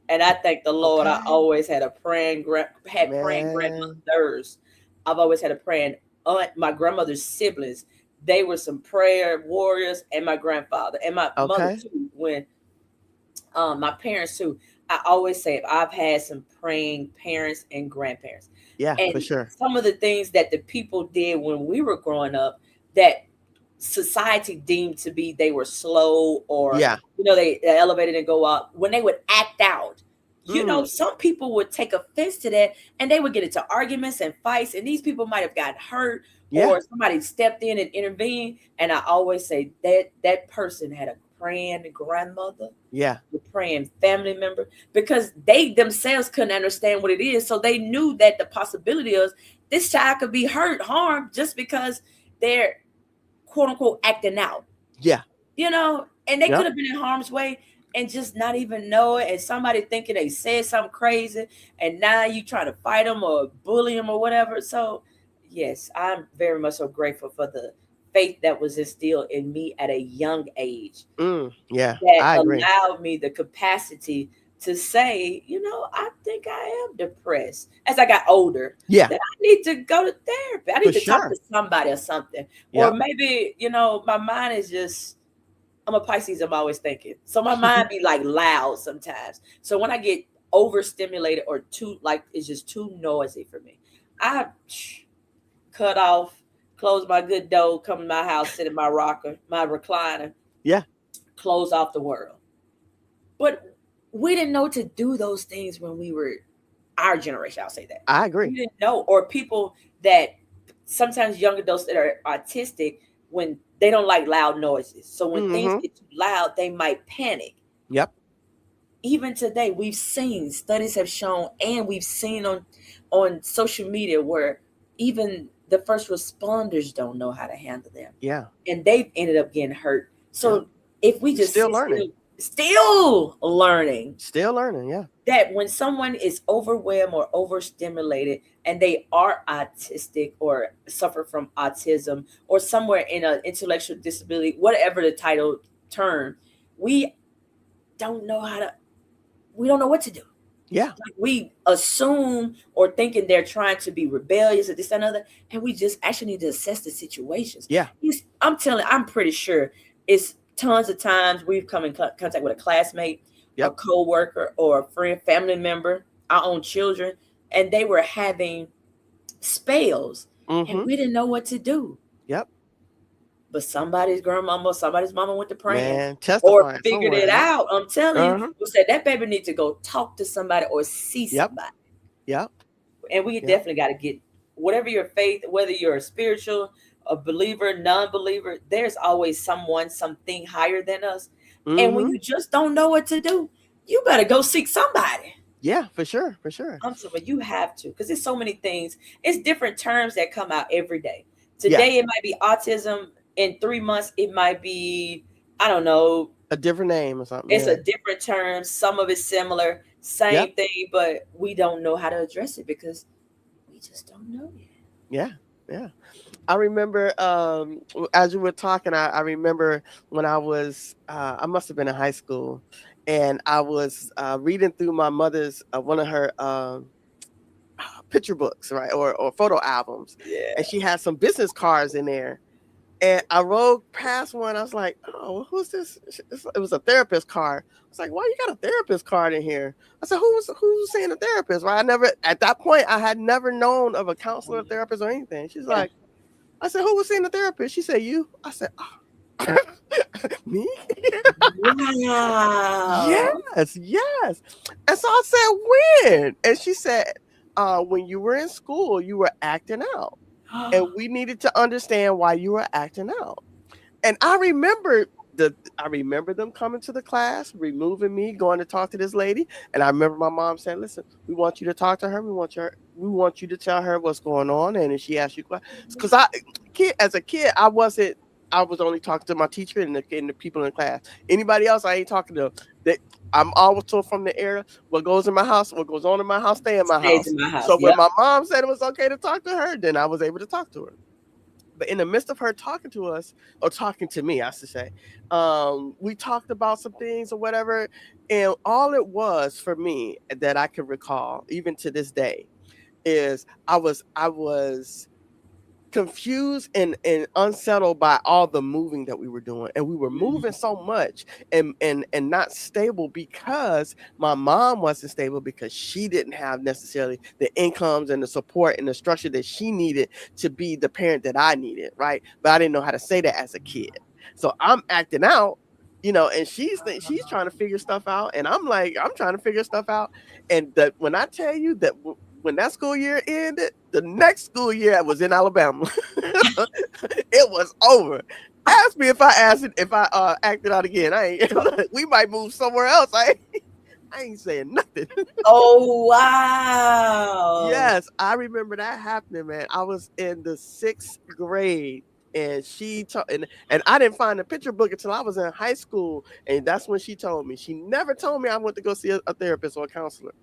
And I thank the Lord, I always had praying grandmothers. I've always had a praying aunt. My grandmother's siblings, they were some prayer warriors, and my grandfather and my mother Okay. too. When my parents too. I always say I've had some praying parents and grandparents, Yeah, for and sure. some of the things that the people did when we were growing up that society deemed to be they were slow, or Yeah. they elevated and go up when they would act out. Mm, Some people would take offense to that, and they would get into arguments and fights, and these people might have gotten hurt, yeah. or somebody stepped in and intervened. And I always say that person had a praying grandmother, Yeah. the praying family member, because they themselves couldn't understand what it is. So they knew that the possibility is this child could be hurt, harmed, just because they're quote unquote acting out, Yeah. and they could Yep. have been in harm's way and just not even know it. And somebody thinking they said something crazy, and now you trying to fight them or bully them or whatever. So, yes, I'm very much so grateful for the faith that was instilled in me at a young age, Yeah. that I agree. allowed me the capacity to say, I think I am depressed as I got older, Yeah, that I need to go to therapy. I for need to talk sure. to somebody or something. Or Yep. maybe, my mind is just, I'm a Pisces, I'm always thinking. So my mind be like loud sometimes. So when I get overstimulated or too, like, it's just too noisy for me, I cut off, close my good door, come to my house, sit in my rocker, my recliner, Yeah, close off the world. But we didn't know to do those things when we were our generation. I'll say that. I We agree. didn't know, or people that sometimes young adults that are autistic, when they don't like loud noises. So when things Mm-hmm. get too loud, they might panic. Yep. Even today, we've seen studies have shown, and we've seen on social media where even the first responders don't know how to handle them, Yeah. and they've ended up getting hurt. Yep. So if we just Still sit still, learning. still learning, Still learning. Yeah. that when someone is overwhelmed or overstimulated and they are autistic or suffer from autism or somewhere in an intellectual disability, whatever the title term, we don't know we don't know what to do. Yeah. Like, we assume or thinking they're trying to be rebellious or this and other, and we just actually need to assess the situations. Yeah. I'm pretty sure it's tons of times we've come in contact with a classmate, a Yep. co-worker, or a friend, family member, our own children, and they were having spells, and Mm-hmm. we didn't know what to do. Yep. But somebody's grandmama, somebody's mama went to praying Man, or testifying figured somewhere. it Yep. out. I'm telling you, Uh-huh. who said that baby needs to go talk to somebody or see Yep. somebody. Yep. And we Yep. definitely got to get, whatever your faith, whether you're a spiritual, a believer, non-believer, there's always someone, something higher than us. And when Mm-hmm. you just don't know what to do, you better go seek somebody. Yeah, for sure. For sure. I'm sorry, you have to, because there's so many things. It's different terms that come out every day. Yeah. Today it might be autism. In 3 months it might be, I don't know. A different name or something. It's Yeah. a different term. Some of it's similar, same Yep. thing, but we don't know how to address it because we just don't know yet. Yeah. Yeah. I remember as you were talking, I remember when I must have been in high school, and I was reading through my mother's one of her picture books, right, or photo albums, Yeah. and she had some business cards in there. And I rode past one. I was like, "Oh, who's this?" It was a therapist card. I was like, "Why you got a therapist card in here?" I said, "Who's saying a therapist?" Right? I never at that point I had never known of a counselor, therapist, or anything. She's Yeah. like, I said, "Who was seeing the therapist?" She said, "You." I said, "Oh, me?" Wow. Yes. And so I said, "When?" And she said, "When you were in school, you were acting out, and we needed to understand why you were acting out." And I remember them coming to the class, removing me, going to talk to this lady. And I remember my mom saying, "Listen, we want you to talk to her. We want you to tell her what's going on." And if she asks you questions, because as a kid, I was only talking to my teacher and the people in the class. Anybody else, I ain't talking to. That I'm also from the era. What goes in my house, what goes on in my house, stay in my Stays house. in my house. So when Yep. my mom said it was okay to talk to her, then I was able to talk to her. But in the midst of her talking to us, or talking to me, I should say, we talked about some things or whatever. And all it was for me that I can recall, even to this day, is I was confused and unsettled by all the moving that we were doing, and we were moving so much and not stable because my mom wasn't stable because she didn't have necessarily the incomes and the support and the structure that she needed to be the parent that I needed, right? But I didn't know how to say that as a kid. So I'm acting out, and she's trying to figure stuff out, and I'm like, I'm trying to figure stuff out. And that when I tell you that when that school year ended, the next school year I was in Alabama. It was over. Ask me if I acted out again. We might move somewhere else. I ain't saying nothing. Oh wow. Yes, I remember that happening, man. I was in the 6th grade, and she told, and I didn't find the picture book until I was in high school, and that's when she told me. She never told me I went to go see a therapist or a counselor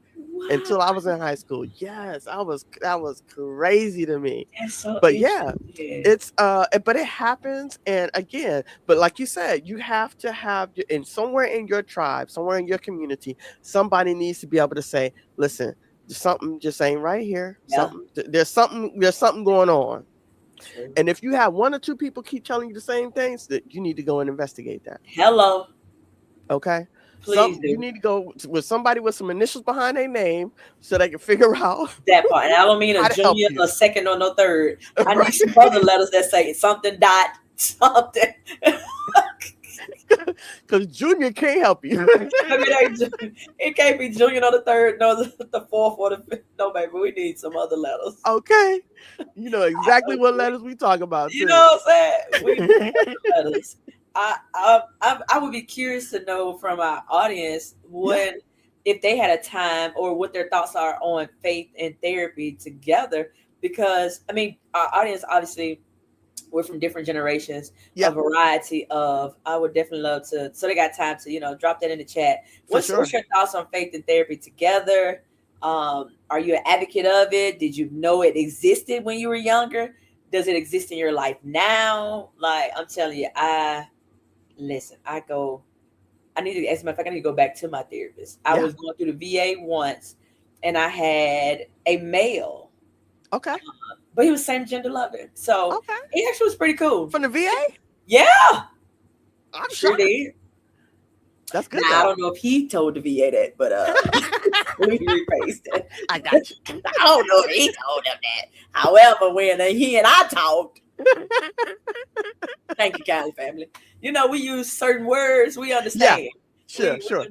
until I was in high school. Yes, that was crazy to me. That's so But yeah, interesting. it's but it happens, and again, but like you said, you have to have in somewhere in your tribe, somewhere in your community, somebody needs to be able to say, listen, something just ain't right here. Yeah. There's something going on. True. And if you have one or two people keep telling you the same things, that you need to go and investigate that. Hello. Okay. Please do. You need to go with somebody with some initials behind their name so they can figure out that part. And I don't mean how a to help junior, you. a second, or no third. I Right. need some other letters that say something dot something. Because Junior can't help you. It can't be junior, nor the third, nor the fourth, or the fifth. No, baby, we need some other letters. Okay. You know exactly what letters we talk about, too. You know what I'm saying? We need letters. I would be curious to know from our audience if they had a time or what their thoughts are on faith and therapy together, because I mean our audience obviously we're from different generations, a variety of. I would definitely love to. So they got time to drop that in the chat. What's your thoughts on faith and therapy together? Are you an advocate of it? Did you know it existed when you were younger? Does it exist in your life now? Like I'm telling you, I need to, as a matter of fact, I need to go back to my therapist. I was going through the VA once, and I had a male. Okay. But he was same gender loving. So he actually was pretty cool. From the VA? Yeah. I'm sure did. That's good. Now, I don't know if he told the VA that, but let me rephrase that. I got you. I don't know if he told him that. However, when he and I talked, thank you, Kylie family. We use certain words we understand. Yeah. Sure.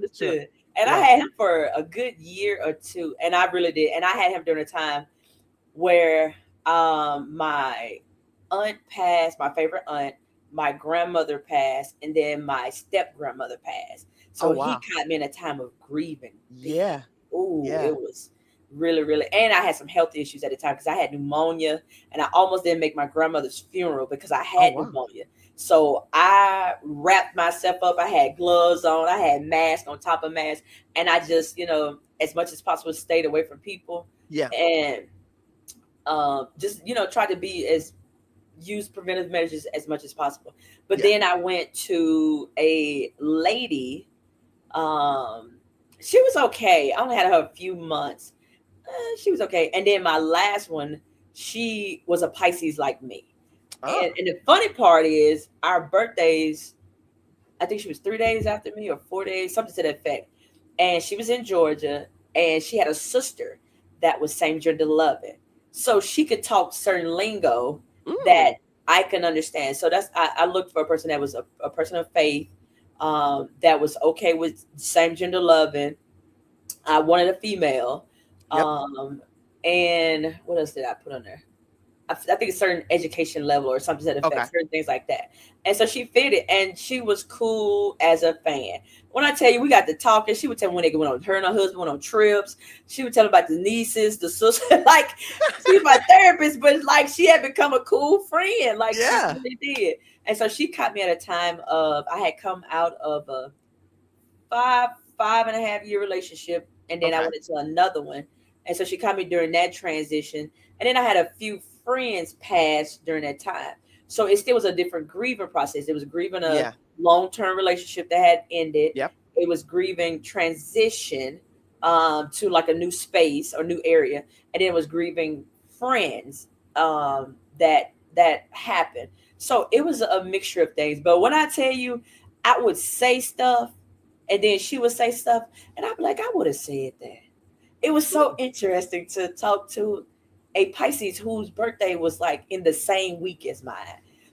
And I had him for a good year or two, and I really did. And I had him during a time where my aunt passed, my favorite aunt, my grandmother passed, and then my step grandmother passed. So he caught me in a time of grieving. Yeah. Oh, it was really, really. And I had some health issues at the time because I had pneumonia, and I almost didn't make my grandmother's funeral because I had pneumonia. So I wrapped myself up. I had gloves on. I had mask on top of mask, and I just, as much as possible, stayed away from people. Yeah. And just try to use preventive measures as much as possible. But then I went to a lady. She was okay. I only had her a few months. She was okay. And then my last one, she was a Pisces like me. And the funny part is our birthdays, I think she was 3 days after me or 4 days, something to that effect. And she was in Georgia, and she had a sister that was same gender loving. So she could talk certain lingo that I can understand. So I looked for a person that was a person of faith, that was okay with same gender loving. I wanted a female. And what else did I put on there? I think a certain education level or something that affects certain things like that. And so she fit it, and she was cool as a fan. When I tell you, we got to talking, she would tell me when they went on, her and her husband went on trips. She would tell me about the nieces, the sister, like she was my therapist, but like she had become a cool friend. Like she really did. And so she caught me at a time of, I had come out of a 5.5 year relationship, and then I went into another one. And so she caught me during that transition. And then I had a few friends pass during that time. So it still was a different grieving process. It was grieving a long-term relationship that had ended. It was grieving transition to like a new space or new area. And then it was grieving friends that that happened. So it was a mixture of things. But when I tell you, I would say stuff, and then she would say stuff, and I'd be like, I would have said that. It was so interesting to talk to a Pisces whose birthday was like in the same week as mine.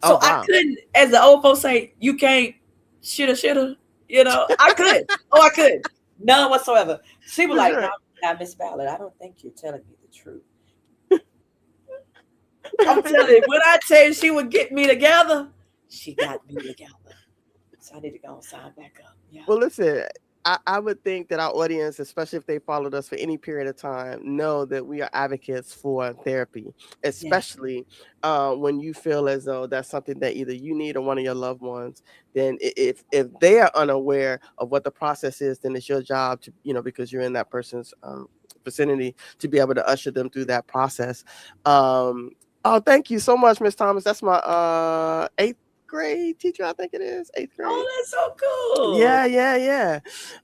Oh, So I wow. couldn't, as the old folks say, you can't shoulda. I could. Oh, I could. None whatsoever. She was For like, sure. now, Miss Ballard, I don't think you're telling me the truth. I'm telling you, when I tell you she would get me together, she got me together. So I need to go and sign back up. Yeah. Well, listen, I would think that our audience, especially if they followed us for any period of time, know that we are advocates for therapy, Yeah. especially when you feel as though that's something that either you need or one of your loved ones. Then if they are unaware of what the process is, then it's your job to, because you're in that person's vicinity, to be able to usher them through that process. Oh, thank you so much, Miss Thomas. That's my eighth grade teacher, I think it is, eighth grade. Oh, that's so cool. Yeah.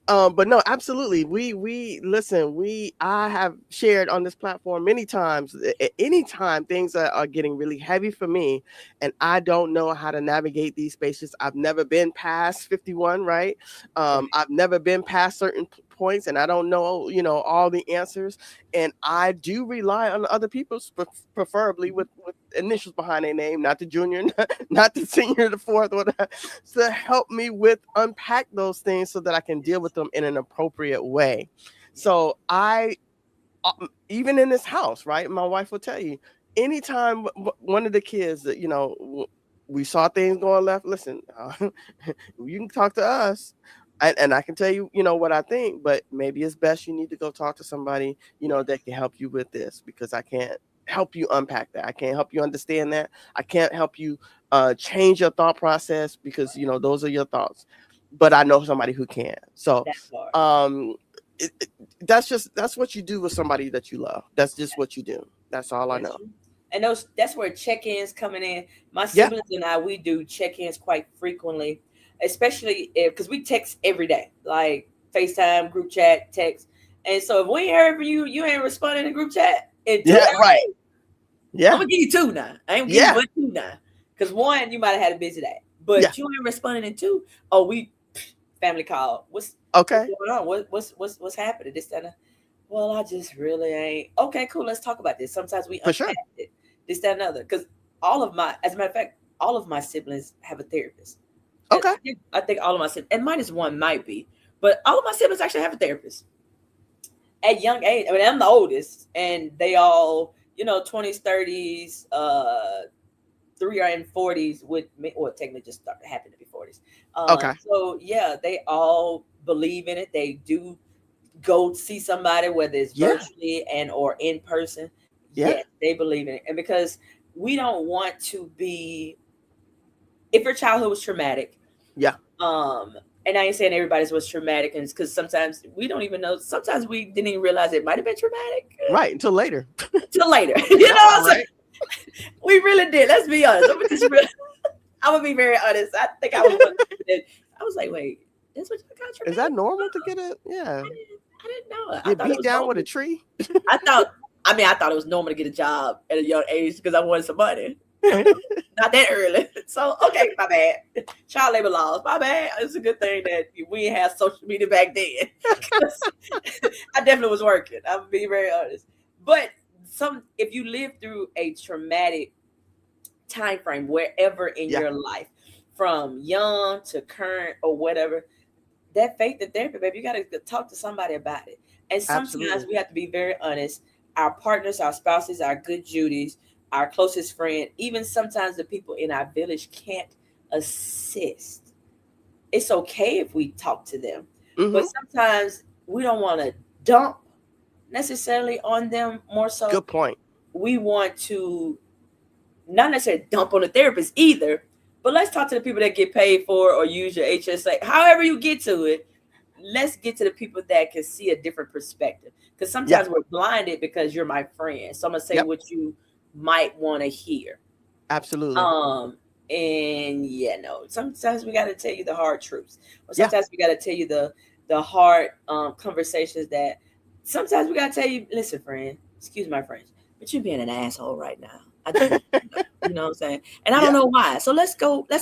But no, absolutely. We listen. I have shared on this platform many times. Anytime things are getting really heavy for me, and I don't know how to navigate these spaces. I've never been past 51, right? Right. I've never been past certain points, and I don't know, all the answers. And I do rely on other people, preferably with initials behind their name, not the junior, not the senior, the fourth, whatever, to help me with unpack those things so that I can deal with them in an appropriate way. So even in this house, right? My wife will tell you, anytime one of the kids that, we saw things going left, listen, you can talk to us. And I can tell you, what I think, but maybe it's best you need to go talk to somebody, that can help you with this, because I can't help you unpack that. I can't help you understand that. I can't help you change your thought process, because, those are your thoughts. But I know somebody who can. So That part. that's what you do with somebody that you love. That's just what you do. That's all I That's know. true. And that's where check-ins coming in. My Yeah. siblings and I, we do check-ins quite frequently, especially because we text every day, like FaceTime, group chat, text. And so if we ain't heard from you, you ain't responding in group chat in 2 Yeah. days, Right. I'm Yeah. gonna give you two now. I ain't gonna give you Yeah. but two now. Because one, you might have had a busy day, Yeah. but you ain't responding in two. Oh, we family call. What's Okay. going on? What's happening? This that. Well, I just really ain't. Okay, cool. Let's talk about this. Sometimes we For sure. unpack it. This, that, and other. Because as a matter of fact, all of my siblings have a therapist. And Okay. I think all of my siblings, and minus one might be, but all of my siblings actually have a therapist at young age. I mean, I'm the oldest, and they all, 20s, 30s, 3 are in 40s with me, or technically just happened to be 40s. Okay. So yeah, they all believe in it. They do go see somebody, whether it's Yeah. virtually and or in person. Yeah. Yes, they believe in it. And because we don't want to be, if your childhood was traumatic, Yeah. and I ain't saying everybody's was traumatic, and because sometimes we don't even know, sometimes we didn't even realize it might have been traumatic Right. Until later. till later. You know what I'm saying? Right. We really did. Let's be honest. I'm gonna be very honest. I think I was one of the people that I was like, wait, that's what you got traumatic? Is that normal to get it? Yeah. I didn't know it. I Get thought it beat was down normal. with a tree? I thought it was normal to get a job at a young age because I wanted some money. Not that early. So, okay, my bad. Child labor laws, my bad. It's a good thing that we didn't have social media back then. I definitely was working. I'm being very honest. But if you live through a traumatic time frame wherever in Yeah. your life, from young to current or whatever, that faith in therapy, baby, you got to talk to somebody about it. And sometimes Absolutely. we have to be very honest. Our partners, our spouses, our good Judys, our closest friend, even sometimes the people in our village can't assist. It's okay if we talk to them, but Mm-hmm. sometimes we don't want to dump necessarily on them. More so, Good point. we want to not necessarily dump on the therapist either, but let's talk to the people that get paid for or use your HSA. However you get to it, let's get to the people that can see a different perspective. Because Yeah. sometimes we're blinded because you're my friend. So I'm gonna say Yep. what you might want to hear. Absolutely. And yeah, no. Sometimes we got to tell you the hard truths, or Yeah. sometimes we got to tell you the hard conversations that. Sometimes we got to tell you, listen, friend. Excuse my French, but you're being an asshole right now. I think You know what I'm saying? And I don't know why. So let's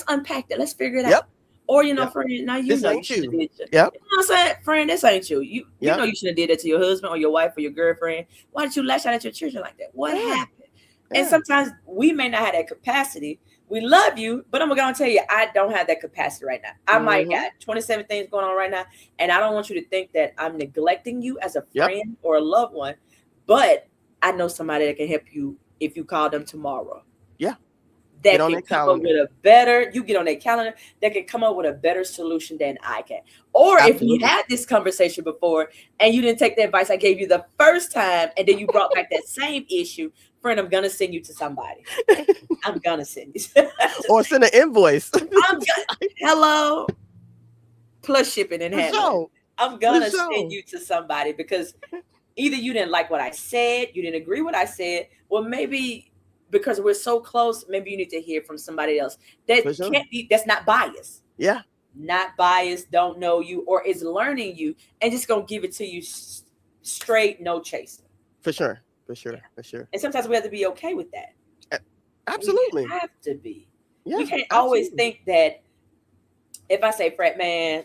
unpack that. Let's figure it out. Or, friend, now you This know you ain't should have you. did Yep. you know what I'm saying? Friend, this ain't you. You Yep. know you should have did that to your husband or your wife or your girlfriend. Why did you lash out at your children like that? What happened? And sometimes we may not have that capacity. We love you, but I'm gonna tell you, I don't have that capacity right now. I might got 27 things going on right now, and I don't want you to think that I'm neglecting you as a friend or a loved one. But I know somebody that can help you if you call them tomorrow. Yeah. That can come up with a better, you get on their calendar, that can come up with a better solution than I can. Or if we had this conversation before and you didn't take the advice I gave you the first time and then you brought back that same issue, friend, I'm going to send you to somebody. I'm going to send you. Or send an invoice. Hello. Plus shipping and handling. I'm going to send you to somebody because either you didn't like what I said, you didn't agree with what I said, well, maybe because we're so close, maybe you need to hear from somebody else that can't be, that's not biased. Yeah. Not biased, don't know you, or is learning you and just going to give it to you straight, no chaser. For sure. And sometimes we have to be okay with that. Absolutely. We have to be. Yeah, we can't always think that if I say, Fred, man,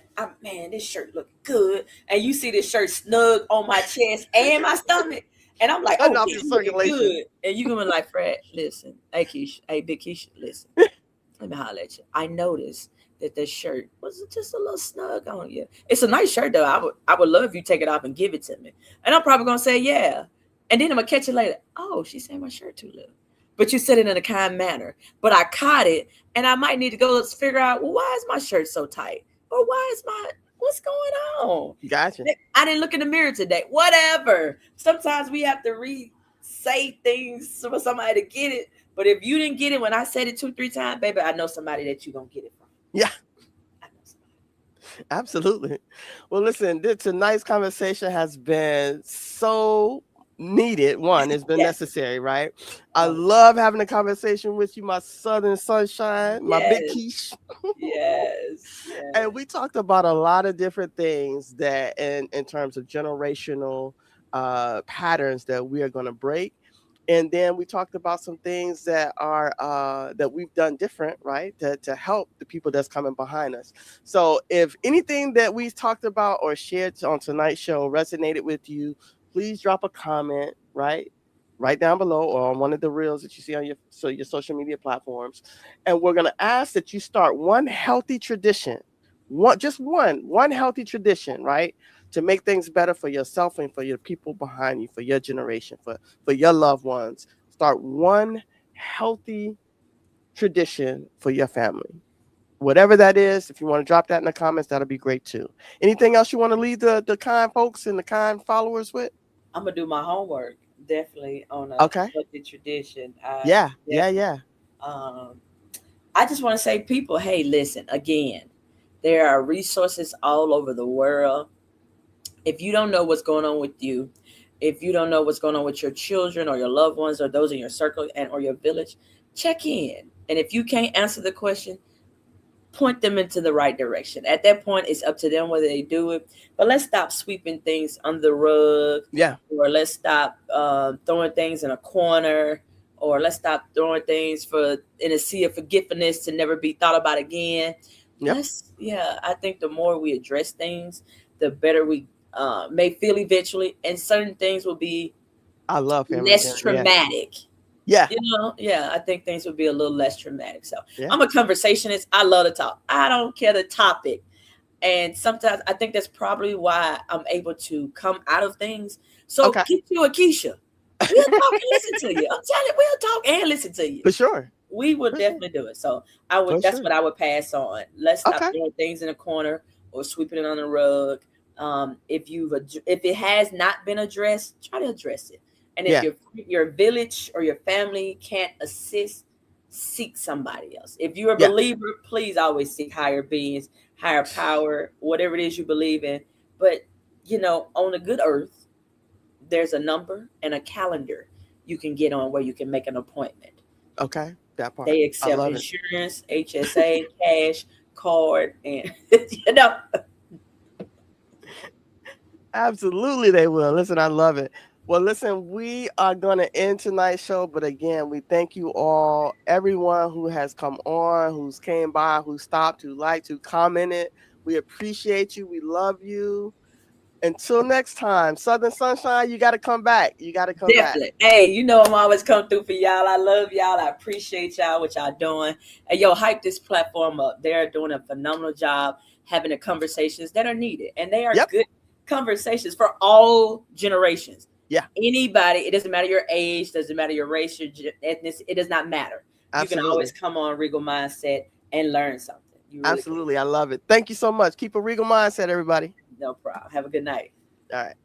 this shirt look good. And you see this shirt snug on my chest and my stomach. And I'm like, oh, this looking good. And you're going to be like, Fred, listen. Hey, Keisha. Hey, Big Keisha, listen. Let me holler at you. I noticed that this shirt was just a little snug on you. It's a nice shirt, though. I would love if you take it off and give it to me. And I'm probably going to say, yeah. And then I'm going to catch it later. Oh, she's saying my shirt too little. But you said it in a kind manner. But I caught it. And I might need to go figure out, well, why is my shirt so tight? Or what's going on? Gotcha. I didn't look in the mirror today. Whatever. Sometimes we have to say things for somebody to get it. But if you didn't get it when I said it 2-3 times, baby, I know somebody that you're going to get it from. Yeah. Absolutely. Well, listen, tonight's conversation has been so needed. One, it's been necessary, right? I love having a conversation with you, my Southern sunshine, my Big Quiche. Yes. And we talked about a lot of different things that in terms of generational patterns that we are going to break. And then we talked about some things that are that we've done different, right? To help the people that's coming behind us. So if anything that we talked about or shared on tonight's show resonated with you, please drop a comment, right down below or on one of the reels that you see on your social media platforms. And we're gonna ask that you start one healthy tradition, one healthy tradition, right? To make things better for yourself and for your people behind you, for your generation, for your loved ones. Start one healthy tradition for your family. Whatever that is, if you want to drop that in the comments, that'll be great too. Anything else you want to leave the kind folks and the kind followers with? I'm going to do my homework, definitely, on a healthy tradition. Yeah. I just want to say, people, hey, listen, again, there are resources all over the world. If you don't know what's going on with you, if you don't know what's going on with your children or your loved ones or those in your circle or your village, check in. And if you can't answer the question, point them into the right direction. At that point, it's up to them whether they do it. But let's stop sweeping things under the rug. Yeah. Or let's stop throwing things in a corner. Or let's stop throwing things in a sea of forgiveness to never be thought about again. Yep. I think the more we address things, the better we may feel eventually, and certain things will be less traumatic. Yeah. I think things would be a little less traumatic. So I'm a conversationist. I love to talk. I don't care the topic. And sometimes I think that's probably why I'm able to come out of things. So keep you a Keisha. We'll talk and listen to you. I'm telling you, we'll talk and listen to you. For sure. We would definitely do it. So that's what I would pass on. Let's stop doing things in a corner or sweeping it on the rug. If it has not been addressed, try to address it. And if your village or your family can't assist, seek somebody else. If you're a believer, please always seek higher beings, higher power, whatever it is you believe in. But, on the good earth, there's a number and a calendar you can get on where you can make an appointment. Okay, that part. They accept insurance, HSA, cash, card, and, Absolutely, they will. Listen, I love it. Well, listen, we are going to end tonight's show, but again, we thank you all, everyone who has come on, who's came by, who stopped, who liked, who commented. We appreciate you. We love you. Until next time, Southern Sunshine, you got to come back. You got to come back. Definitely. Hey, you know I'm always come through for y'all. I love y'all. I appreciate y'all, what y'all doing. And yo, hype this platform up. They're doing a phenomenal job having the conversations that are needed. And they are Yep. good conversations for all generations. Yeah. Anybody, it doesn't matter your age, doesn't matter your race, your ethnicity, it does not matter. Absolutely. You can always come on Regal Mindset and learn something. You really Absolutely. I love it. Thank you so much. Keep a regal mindset, everybody. can. No problem. Have a good night. All right.